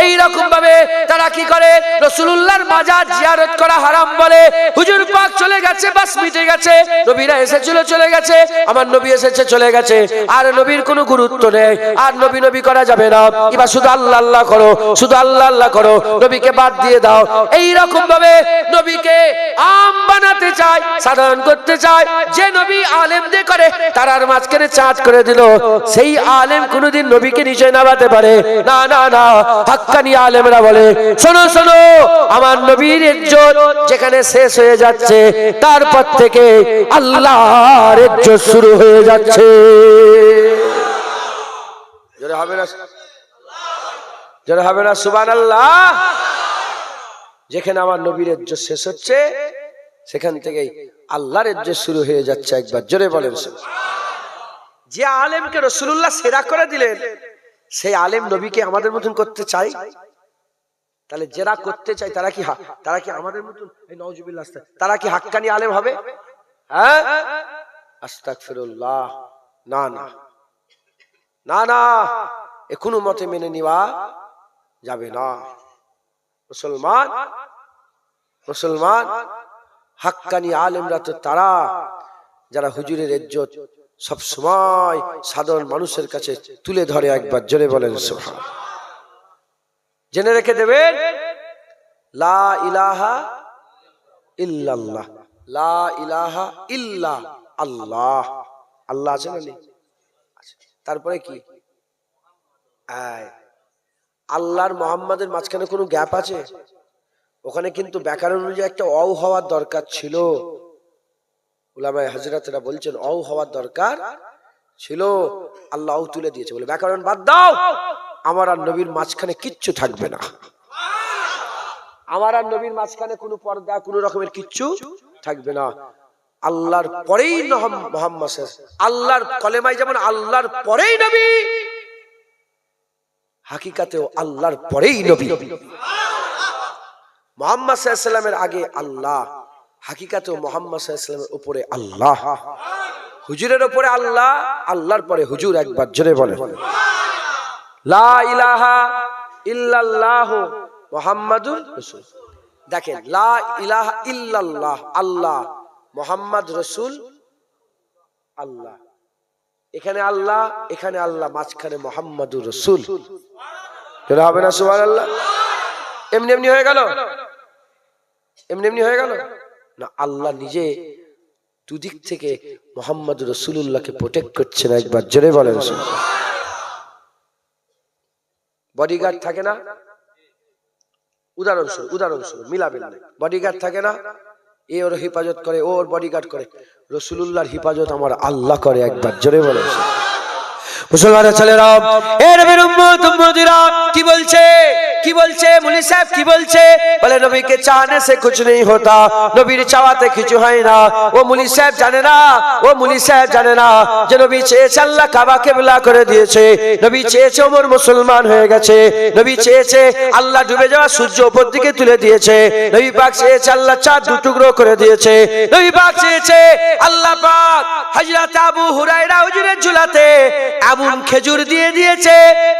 এই রকম ভাবে তারা কি করে? রাসূলুল্লাহর মাজার জিয়ারত করা হারাম বলে। হুজুর পাক চলে গেছে, বাস মিটে গেছে, নবীরা এসেছিল চলে গেছে, আমার নবী এসেছে চলে গেছে, আর নবীর কোনো গুরুত্ব নেই, আর নবী নবী করা যাবে না, এবার শুধু আল্লাহ আল্লাহ করো, শুধু আল্লাহ আল্লাহ করো, নবীকে বাদ দিয়ে দাও। এই রকম ভাবে নবীকে আম বানাতে চায়, সাধারণ করতে চায়। যে নবী আলেমদের করে তারার মাঝখানে চাঁদ করে দিল, সেই আলেম কোনোদিন নবীকে নিচে নামাতে পারে না। না না, হাক্কানি আলেমরা বলে, শোনো শোনো, আমার নবীর ইজ্জত যেখানে শেষ হয়ে যাচ্ছে, তারপর থেকে আল্লাহর ইজ্জত শুরু হয়ে যাচ্ছে। জোরে হবে না? জোরে হবে না? সুবহানাল্লাহ। যেখানে আমার নবীর ইজ্জত শেষ হচ্ছে, সেখান থেকেই আল্লাহর ইজ্জত শুরু হয়ে যাচ্ছে। একবার জোরে বলেন। যে আলেমকে রাসূলুল্লাহ সেরা করে দিলেন, সেই আলেম নবীকে আমাদের মতন করতে চাই? তাহলে যারা করতে চায় তারা কি আমাদের মতন? এই নাউজুবিল্লাহ, তারা কি হাক্কানি আলেম হবে? হ্যাঁ, আস্তাগফিরুল্লাহ। না না না না, এ কোনো মতে মেনে নেওয়া যাবে না। মুসলমান মুসলমান হাক্কানি আলেমরা তো তারা যারা হুজুরের ইজ্জত সব সময় সাধারণ মানুষের কাছে তুলে ধরে। একবার জোরে বলেন সুবহানাল্লাহ। জেনে রেখে দেবেন, লা ইলাহা ইল্লাল্লাহ, লা ইলাহা ইল্লা আল্লাহ। আল্লাহ আছে না? নেই? তারপরে কি? আল্লাহর মুহাম্মাদের মাঝখানে কোনো গ্যাপ আছে? ওখানে কিন্তু ব্যাকরণ অনুযায়ী একটা অও হওয়ার দরকার ছিল। উলামায়ে হযরতরা বলছেন অও হওয়ার দরকার ছিল, আল্লাহ অও তুলে দিয়েছে বলে ব্যাকরণ বাদ দাও, আমার আর নবীর মাঝখানে কিচ্ছু থাকবে না। আমার আর নবীর মাঝখানে কোনো পর্দা, কোনো রকমের কিচ্ছু থাকবে না। আল্লাহর পরেই মুহাম্মদ, আল্লাহর কলেমায় যেমন আল্লাহর পরেই নবী, হাকিকাতেও আল্লাহর পরেই নবী। মুহাম্মদ সাল্লাল্লাহু আলাইহি ওয়াসাল্লামের আগে আল্লাহ, হাকিকাতেও মুহাম্মদ সাল্লাল্লাহু আলাইহি ওয়াসাল্লামের উপরে আল্লাহ, হুজুরের উপরে আল্লাহ, আল্লাহর পরে হুজুর। একবার জোরে বলেন, লা ইলাহা ইল্লাল্লাহ মুহাম্মাদুর রাসূল। দেখেন, লা ইলাহা ইল্লাল্লাহ আল্লাহ, মুহাম্মদ রাসূল আল্লাহ। এখানে আল্লাহ, এখানে আল্লাহ, মাঝখানে মুহাম্মাদুর রাসূল। কেন হবে না? সুবহানাল্লাহ। এমনি এমনি হয়ে গেল? এমনি এমনি হয়ে গেল না। আল্লাহ নিজে দুদিক থেকে মুহাম্মাদুর রাসূলুল্লাহকে প্রোটেক্ট করছেন। একবার জোরে বলেন। বডিগার্ড থাকে না? উদাহরণস্বরূপ মিলাবেন না। বডিগার্ড থাকে না? এ ওর হেফাজত করে, ও ওর বডিগার্ড করে। রাসূলুল্লাহর হেফাজত আমার আল্লাহ করে। একবার জোরে বলেন। মুসলমানের ছেলেরা, এর নবীর উম্মত উম্মতিরা কি বলছে? কি বলছে? মুলি সাহেব কি বলছে? বলে নবীকে চাহনে সে কুছ নেই হোতা, নবীর চাওয়াতে কিছু হয় না। ও মুলি সাহেব জানে না, ও মুলি সাহেব জানে না যে নবী চেয়েছে আল্লাহ কাবা কিবলা করে দিয়েছে, নবী চেয়েছে ওমর মুসলমান হয়ে গেছে, নবী চেয়েছে আল্লাহ ডুবে যাওয়া সূর্য উপর দিকে তুলে দিয়েছে, নবী পাক চেয়েছে আল্লাহ চাঁদ দু টুকরো করে দিয়েছে, নবী পাক চেয়েছে আল্লাহ পাক হযরত আবু হুরায়রা হুজুরের ঝুলাতে এমন খেজুর দিয়ে দিয়েছে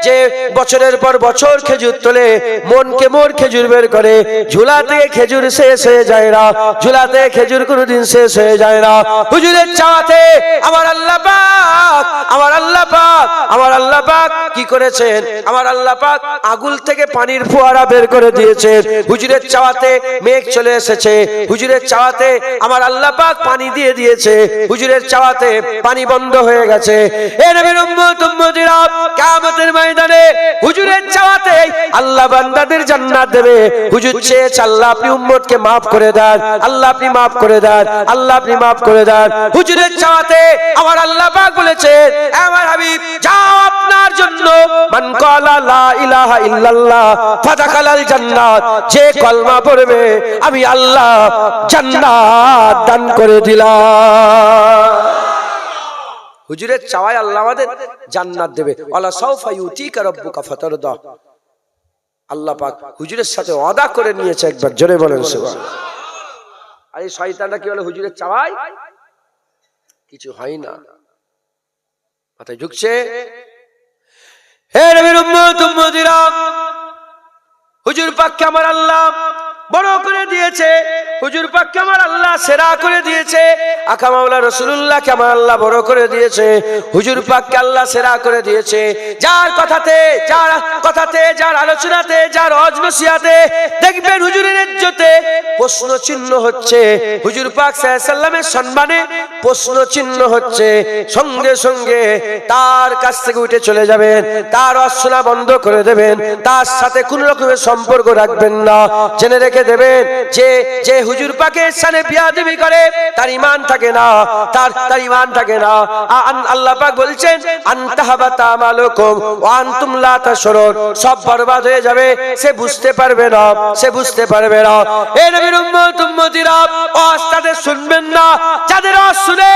যে বছরের পর বছর খেজুর তোলে, মনকে মোর খেজুর বের করে, ঝুলা থেকে খেজুর শেষ হয়ে যায় না, ঝুলা থেকে খেজুর কোনোদিন শেষ হয়ে যায় না। হুজুরের চাওয়াতে আমার আল্লাহ পাক, আমার আল্লাহ পাক, আমার আল্লাহ পাক কি করেছেন? আমার আল্লাহ পাক আগুল থেকে পানির ফোয়ারা বের করে দিয়েছেন। হুজুরের চাওয়াতে মেঘ চলে এসেছে, হুজুরের চাওয়াতে আমার আল্লাহ পাক পানি দিয়ে দিয়েছে, হুজুরের চাওয়াতে পানি বন্ধ হয়ে গেছে। এ নবীর উম্মত উম্মতিরা, কিয়ামতের ময়দানে হুজুরের চাওয়াতে আল্লাহ বান্দাদের জান্নাত দেবে। হুজুর চেয়েছে আল্লাহ আপনি উম্মতকে maaf করে দেন, আল্লাহ আপনি maaf করে দেন, আল্লাহ আপনি maaf করে দেন। হুজুরের চাওয়াতে আমার আল্লাহ পাক বলেছেন, আমার হাবিব যাও আপনার জন্য মান ক্বালা লা ইলাহা ইল্লাল্লাহ ফাদাখালাল জান্নাত, যে কলমা পড়বে আমি আল্লাহ জান্নাত দান করে দিলাম। হুজুরের চাওয়ায় আল্লাহ আমাদের জান্নাত দেবে। ওয়ালা সাউফা ইউতিকা রাব্বুকা ফাতারদা। আল্লাহ পাক হুজুরের সাথে ওয়াদা করে নিয়েছে, একবার জোরে বলেন সুবহানাল্লাহ। আর এই শয়তানটা কি বলে, হুজুরের চাওয়ায় কিছু হয় না, মাথায় ঢুকছে? হে নবীর উম্মত উম্মতিরা, হুজুর পাককে আমার আল্লাহ বড় করে দিয়েছে, হুজুর পাককে আমার আল্লাহ সেরা করে দিয়েছে, আকা মাওলা রাসূলুল্লাহকে আমার আল্লাহ বড় করে দিয়েছে, হুজুর পাককে আল্লাহ সেরা করে দিয়েছে। যার কথাতে, যার আলোচনাতে, যার অজনসিয়াতে দেখবেন হুজুরের ইজ্জতে প্রশ্ন চিহ্ন হচ্ছে, হুজুর পাক সাল্লাল্লাহু আলাইহি সাল্লামের সম্মানে প্রশ্ন চিহ্ন হচ্ছে, সঙ্গে সঙ্গে তার কাছ থেকে উঠে চলে যাবেন, তার অশোনা বন্ধ করে দেবেন, তার সাথে কোন রকমের সম্পর্ক রাখবেন না। জেনে রেখে দেবেন যে যে হুজুর পাকের সামনে বিয়াদবি করে তার ঈমান থাকে না, তার ঈমান থাকে না। আল্লাহ পাক বলছেন আনতাহাবাতা আমালুকুম ওয়া আনতুম লা তাশউরুন, সব বরবাদ হয়ে যাবে, সে বুঝতে পারবে না, সে বুঝতে পারবে না। এ নবীর উম্মত উম্মতিরা, ওয়াস্তাদের শুনবেন না, যাদের ওয়াজ শুনে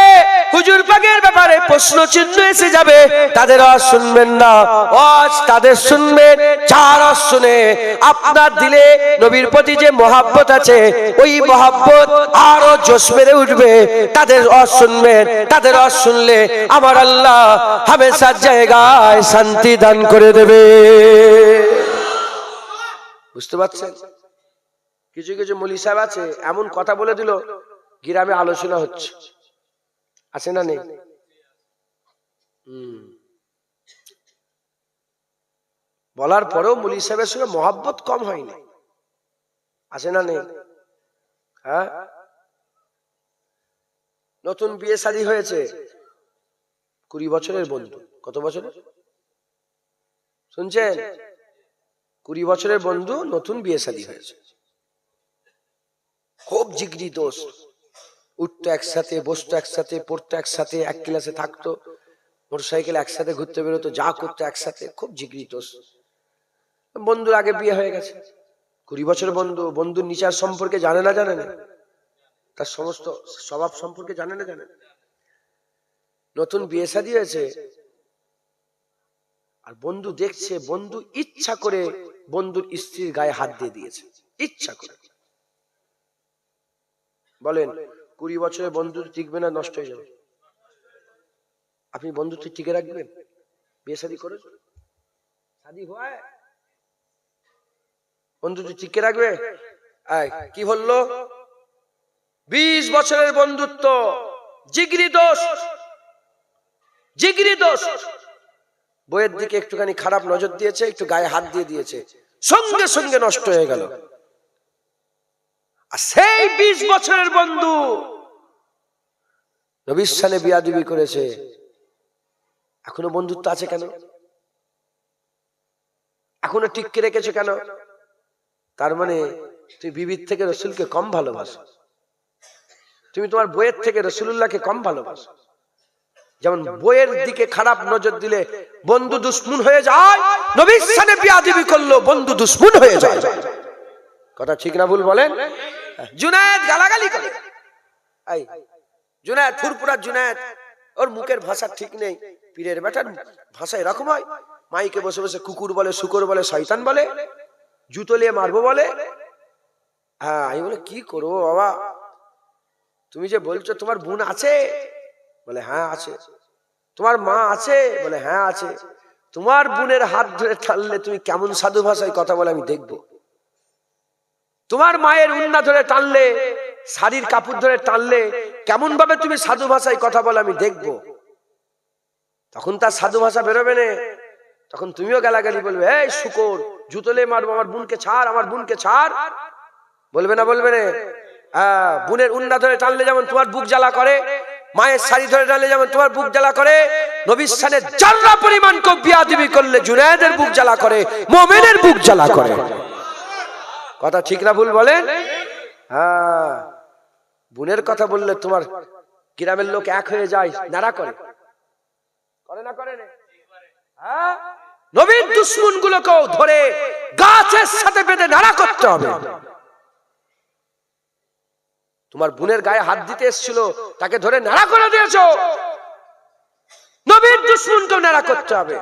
হুজুর পাকের ব্যাপারে প্রশ্ন চিহ্ন এসে যাবে তাদের ওয়াজ শুনবেন না। ওয়াজ তাদের শুনবেন যার ওয়াজ শুনে আপনার দিলে নবীর প্রতি যে মহাব্বত আছে ওই মহাব্বত আরো জোশ মেরে উঠবে, তাদের ওয়াজ শুনবেন। তাদের ওয়াজ শুনলে আমার আল্লাহ হামেশা জায়গায় শান্তি দান করে দেবে। বুঝতে পারছেন? কিছু কিছু মৌলী সাহেব আছে এমন কথা বলে দিল, গ্রামে আলোচনা হচ্ছে, আছে না নেই? বলার পরেও মৌলী সাহেবের সঙ্গে মহাব্বত কম হয়নি, আছে না নেই? হ্যাঁ, নতুন বিয়ে শাদী হয়েছে, 20 বছরের বন্ধু। কত বছরের শুনছেন? 20 বছরের বন্ধু, নতুন বিয়ে শাদী হয়েছে, খুব জিগরি দোস্ত, উঠতো একসাথে, বসতো একসাথে, পড়তো একসাথে, এক ক্লাসে থাকতো, মোটরসাইকেল একসাথে ঘুরতে বেরোতো, যা করতো একসাথে, খুব জিগরি দোস্ত। বন্ধুর আগে বিয়ে হয়ে গেছে, 20 বছরের বন্ধু। বন্ধুর নিচার সম্পর্কে জানে না, জানে না, তার সমস্ত স্বভাব সম্পর্কে জানে না, জানে না। নতুন বিয়ে শাদী হয়েছে, আর বন্ধু দেখছে, বন্ধু ইচ্ছা করে বন্ধুর স্ত্রীর গায়ে হাত দিয়ে দিয়েছে, ইচ্ছা করে। বলেন 20 বছরের বন্ধু টিকবে না নষ্ট হয়ে যাবে? আপনি বন্ধুত্ব টিকে রাখবেন? বিয়ে শাদী করে শাদী হয়, বন্ধুত্ব টিকে রাখবে? কি বললো? 20 বছরের বন্ধুত্ব, জিগরি দোষ, জিগরি দোষ। বইয়ের দিকে একটুখানি খারাপ নজর দিয়েছে, একটু গায়ে হাত দিয়ে দিয়েছে, সঙ্গে সঙ্গে নষ্ট হয়ে গেল। আর সেই 20 বছরের বন্ধু নবীর সানে বিয়াদবি করেছে, এখনো বন্ধুত্ব আছে কেন? এখনো টিকে রেখেছে কেন? তার মানে তুই বিবির থেকে রসুলকে কম ভালোবাসো, তুমি তোমার বইয়ের থেকে রসুলুল্লাহকে কম ভালোবাসো। যেমন বইয়ের দিকে খারাপ নজর দিলে বন্ধু দুশ্মন হয়ে যায়, নবীর সানে বিয়াদবি করলো বন্ধু দুশ্মন হয়ে যায়। কথা ঠিক না ভুল বলেন? জুনায়েদ গালাগালি করে, এই জুনায়েদ, ফুরফুরা জুনায়েদ, ওর মুখের ভাষা ঠিক নেই, পীরের বেটার ভাষা এরকম হয়, মাইকে বসে বসে কুকুর বলে, শুকর বলে, শয়তান বলে, জুতো নিয়ে মারবো বলে। হ্যাঁ, আমি বলে কি করবো বাবা, তুমি যে বলছো তোমার বোন আছে? বলে হ্যাঁ আছে। তোমার মা আছে? বলে হ্যাঁ আছে। তোমার বোনের হাত ধরে টানলে তুমি কেমন সাধু ভাষায় কথা বলে আমি দেখবো। তোমার মায়ের উন্না ধরে টানলে, শাড়ির কাপড় ধরে টানলে কেমন ভাবে তুমি সাধু ভাষায় কথা বলে আমি দেখবো। তখন তার সাধু ভাষা বেরোবে না, তখন তুমিও গালাগালি বলবে, এই শুকর, জুতলে মারবো, আমার বোনকে ছাড়, আমার বোনকে ছাড়। বলবে না? বলবে না? হ্যাঁ, বোনের উন্না ধরে টানলে যেমন তোমার বুক জ্বালা করে, মায়ের শাড়ি ধরে টানলে যেমন তোমার বুক জ্বালা করে, নবীর শানে যারা পরিমাণ কেউ বিয়াদবি করলে জুনায়েদের বুক জ্বালা করে, মুমিনের বুক জ্বালা করে। কথা ঠিক না ভুল বলেন? হ্যাঁ, বোনের কথা বললে তোমার গ্রামের লোক এক হয়ে যায়, নাড়া করে, করে না করে না? হ্যাঁ, নবীর দুশমন গুলোকেও ধরে গাছের সাথে বেঁধে নাড়া করতে হবে। তোমার বোনের গায়ে হাত দিতে এসেছিল, তাকে ধরে নাড়া করে দিয়েছো। নবীর দুশমনকেও নাড়া করতে হবে,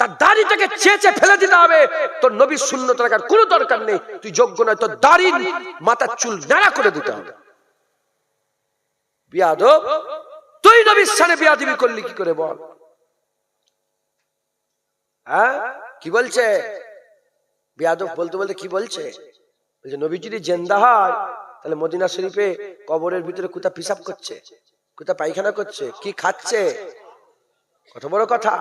তার দাড়িটাকে চেঁচে ফেলে দিতে হবে। তোর নবীর সুন্নত রাখার কোনো দরকার নেই, তুই যোগ্য নয়, তোর দাড়ি মাথার চুল নাড়া করে দিতে হবে। বিয়াদব, তুই নবীর সামনে বিয়াদবি করলি কি করে বল? হ্যাঁ, কি বলছে? বিয়াদব বলতে বলতে কি বলছে? বলছে নবী যদি জিন্দা হয় তাহলে মদিনা শরীফে কবরের ভিতরে কোথা পিসাব করছে, কোথা পায়খানা করছে, কি খাচ্ছে? কত বড় কথা।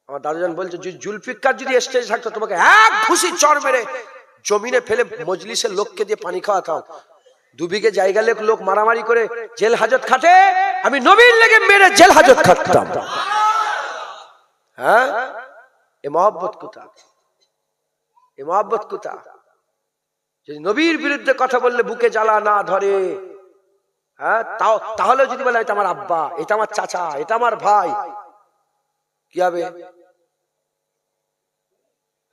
আমার দাদুজান বলছে জুলফিকার যদি স্টেজে থাকতো তোমাকে এক ঘুষি চড় মেরে জমিনে ফেলে মজলিসের লোককে দিয়ে পানি খাওয়াতাম। 2 বিঘে জায়গা লোক মারামারি করে জেল হাজত খাটে, আমি নবীর লেগে মেরে জেল হাজত খাটতাম। হ্যাঁ, এ মহব্বত কোথা? এ মহব্বত কোথা? যদি নবীর বিরুদ্ধে কথা বললে বুকে জ্বালা না ধরে, হ্যাঁ, তাহলে যদি বলে এটা আমার আব্বা, এটা আমার চাচা, এটা আমার ভাই, কি হবে?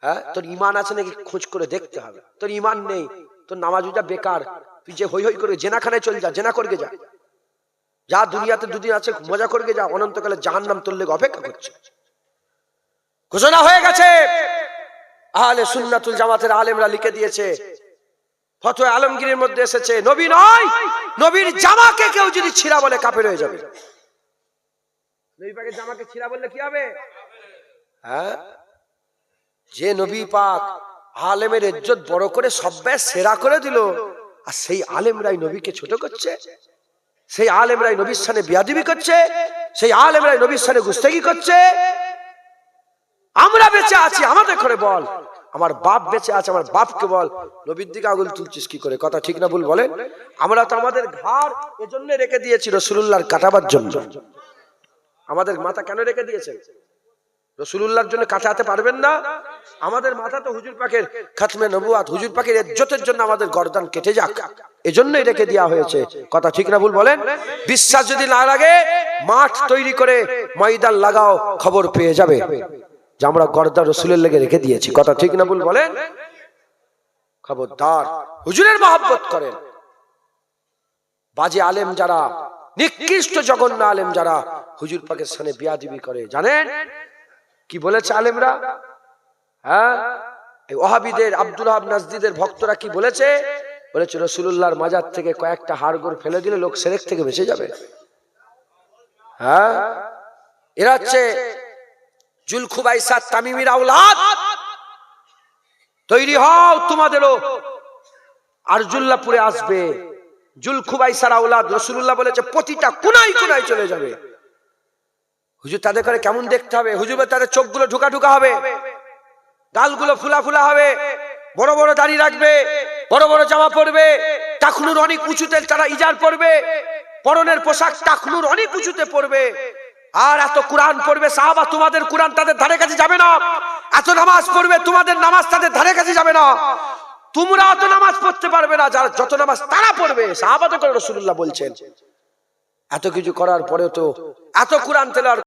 হ্যাঁ, তোর ইমান আছে নাকি খোঁজ করে দেখতে হবে। তোর ইমান নেই, তোর নামাজ রোজা বেকার, তুই যে হই হই করে জেনাখানে চল যা, জেনা করকে যা, যা দুনিয়াতে দুদিন আছে মজা করকে যা, অনন্তকালে জাহান্নাম তোর লেগে অপেক্ষা করছে। ঘোষণা হয়ে গেছে, আহলে সুন্নাতুল জামাতের আলেমরা লিখে দিয়েছে, ফতোয়া আলমগীরের মধ্যে এসেছে, নবী নয়, নবীর জামাকে কেউ যদি ছিঁড়া বলে কাফের হয়ে যাবে। নবী পাকের জামাকে ছিঁড়া বললে কি হবে? হ্যাঁ, যে নবী পাক আলেমের ইজ্জত বড় করে সব্বাই সেরা করে দিল, আর সেই আলেমরাই নবীকে ছোট করছে, সেই আলেমরাই নবীর সামনে বিয়াদবি করছে, সেই আলেমরাই নবীর সামনে গুস্তাগি করছে। আমরা বেঁচে আছি, আমাদের করে বল। আমার বাপ বেঁচে আছে, আমার বাপকে বল। নবীর দিকে আঙুল তুলছিস কি করে? কথা ঠিক না ভুল বলেন? আমরা তো আমাদের ঘাড় এজন্য রেখে দিয়েছি রাসূলুল্লাহর কাটাবার জন্য। আমাদের মাথা কেন রেখে দিয়েছেন? রাসূলুল্লাহর জন্য কাটাতে পারবেন না? আমাদের মাথা তো হুজুর পাকের খাতমে নবুয়াত, হুজুর পাকের ইজ্জতের জন্য আমাদের গর্দান কেটে যাক, এজন্যই রেখে দেওয়া হয়েছে। কথা ঠিক না ভুল বলেন? বিশ্বাস যদি না লাগে মাঠ তৈরি করে ময়দান লাগাও, খবর পেয়ে যাবে যে আমরা গর্দান রাসূলের লেগে রেখে দিয়েছি। কথা ঠিক না ভুল বলেন? খবরদার, হুজুরের মহব্বত করেন। বাজে আলেম যারা, নিকৃষ্ট জঘন্য আলেম যারা হুজুর পাকের সামনে বিয়াদবি করে, জানেন কি বলেছে আলেমরা? হ্যাঁ, এই ওহাবিদের, আব্দুল ওহাব নাজদীদের ভক্তরা কি বলেছে? বলেছে রাসূলুল্লাহর মাজার থেকে কয়েকটা হাড়গোড় ফেলে দিলে লোক শিরক থেকে বেঁচে যাবে। হ্যাঁ, এরা হচ্ছে জুলখুবাইসা তামিমির আওলাদ। তৈরি হও, তোমাদেরও আরজুল্লাহপুরে আসবে জুলখুবাইসার আওলাদ। রাসূলুল্লাহ বলেছে প্রতিটা কোনায় কোনায় চলে যাবে। হুজুর তাদের করে কেমন দেখতে হবে? হুজুর তাদের চোখগুলো ঢুকা ঢুকা হবে, গালগুলো ফুলা ফুলা হবে, বড় বড় দাড়ি রাখবে, বড় বড় জামা পরবে, টাকনুর অনেক উঁচুতে তারা ইজার পরবে, পরনের পোশাক টাকনুর অনেক উঁচুতে পরবে, আর এত কোরআন পড়বে। সাহাবা তোমাদের কোরআন তাদের ধারে কাছে যাবে না। এত নামাজ পড়বে, তোমাদের নামাজ তাদের ধারে কাছে যাবে না। তোমরা এত নামাজ পড়তে পারবে না যারা যত নামাজ তারা পড়বে। সাহাবা তো করে রাসূলুল্লাহ বলছেন। এত কিছু করার পরেও তো এত কোরআন তেলাওয়াত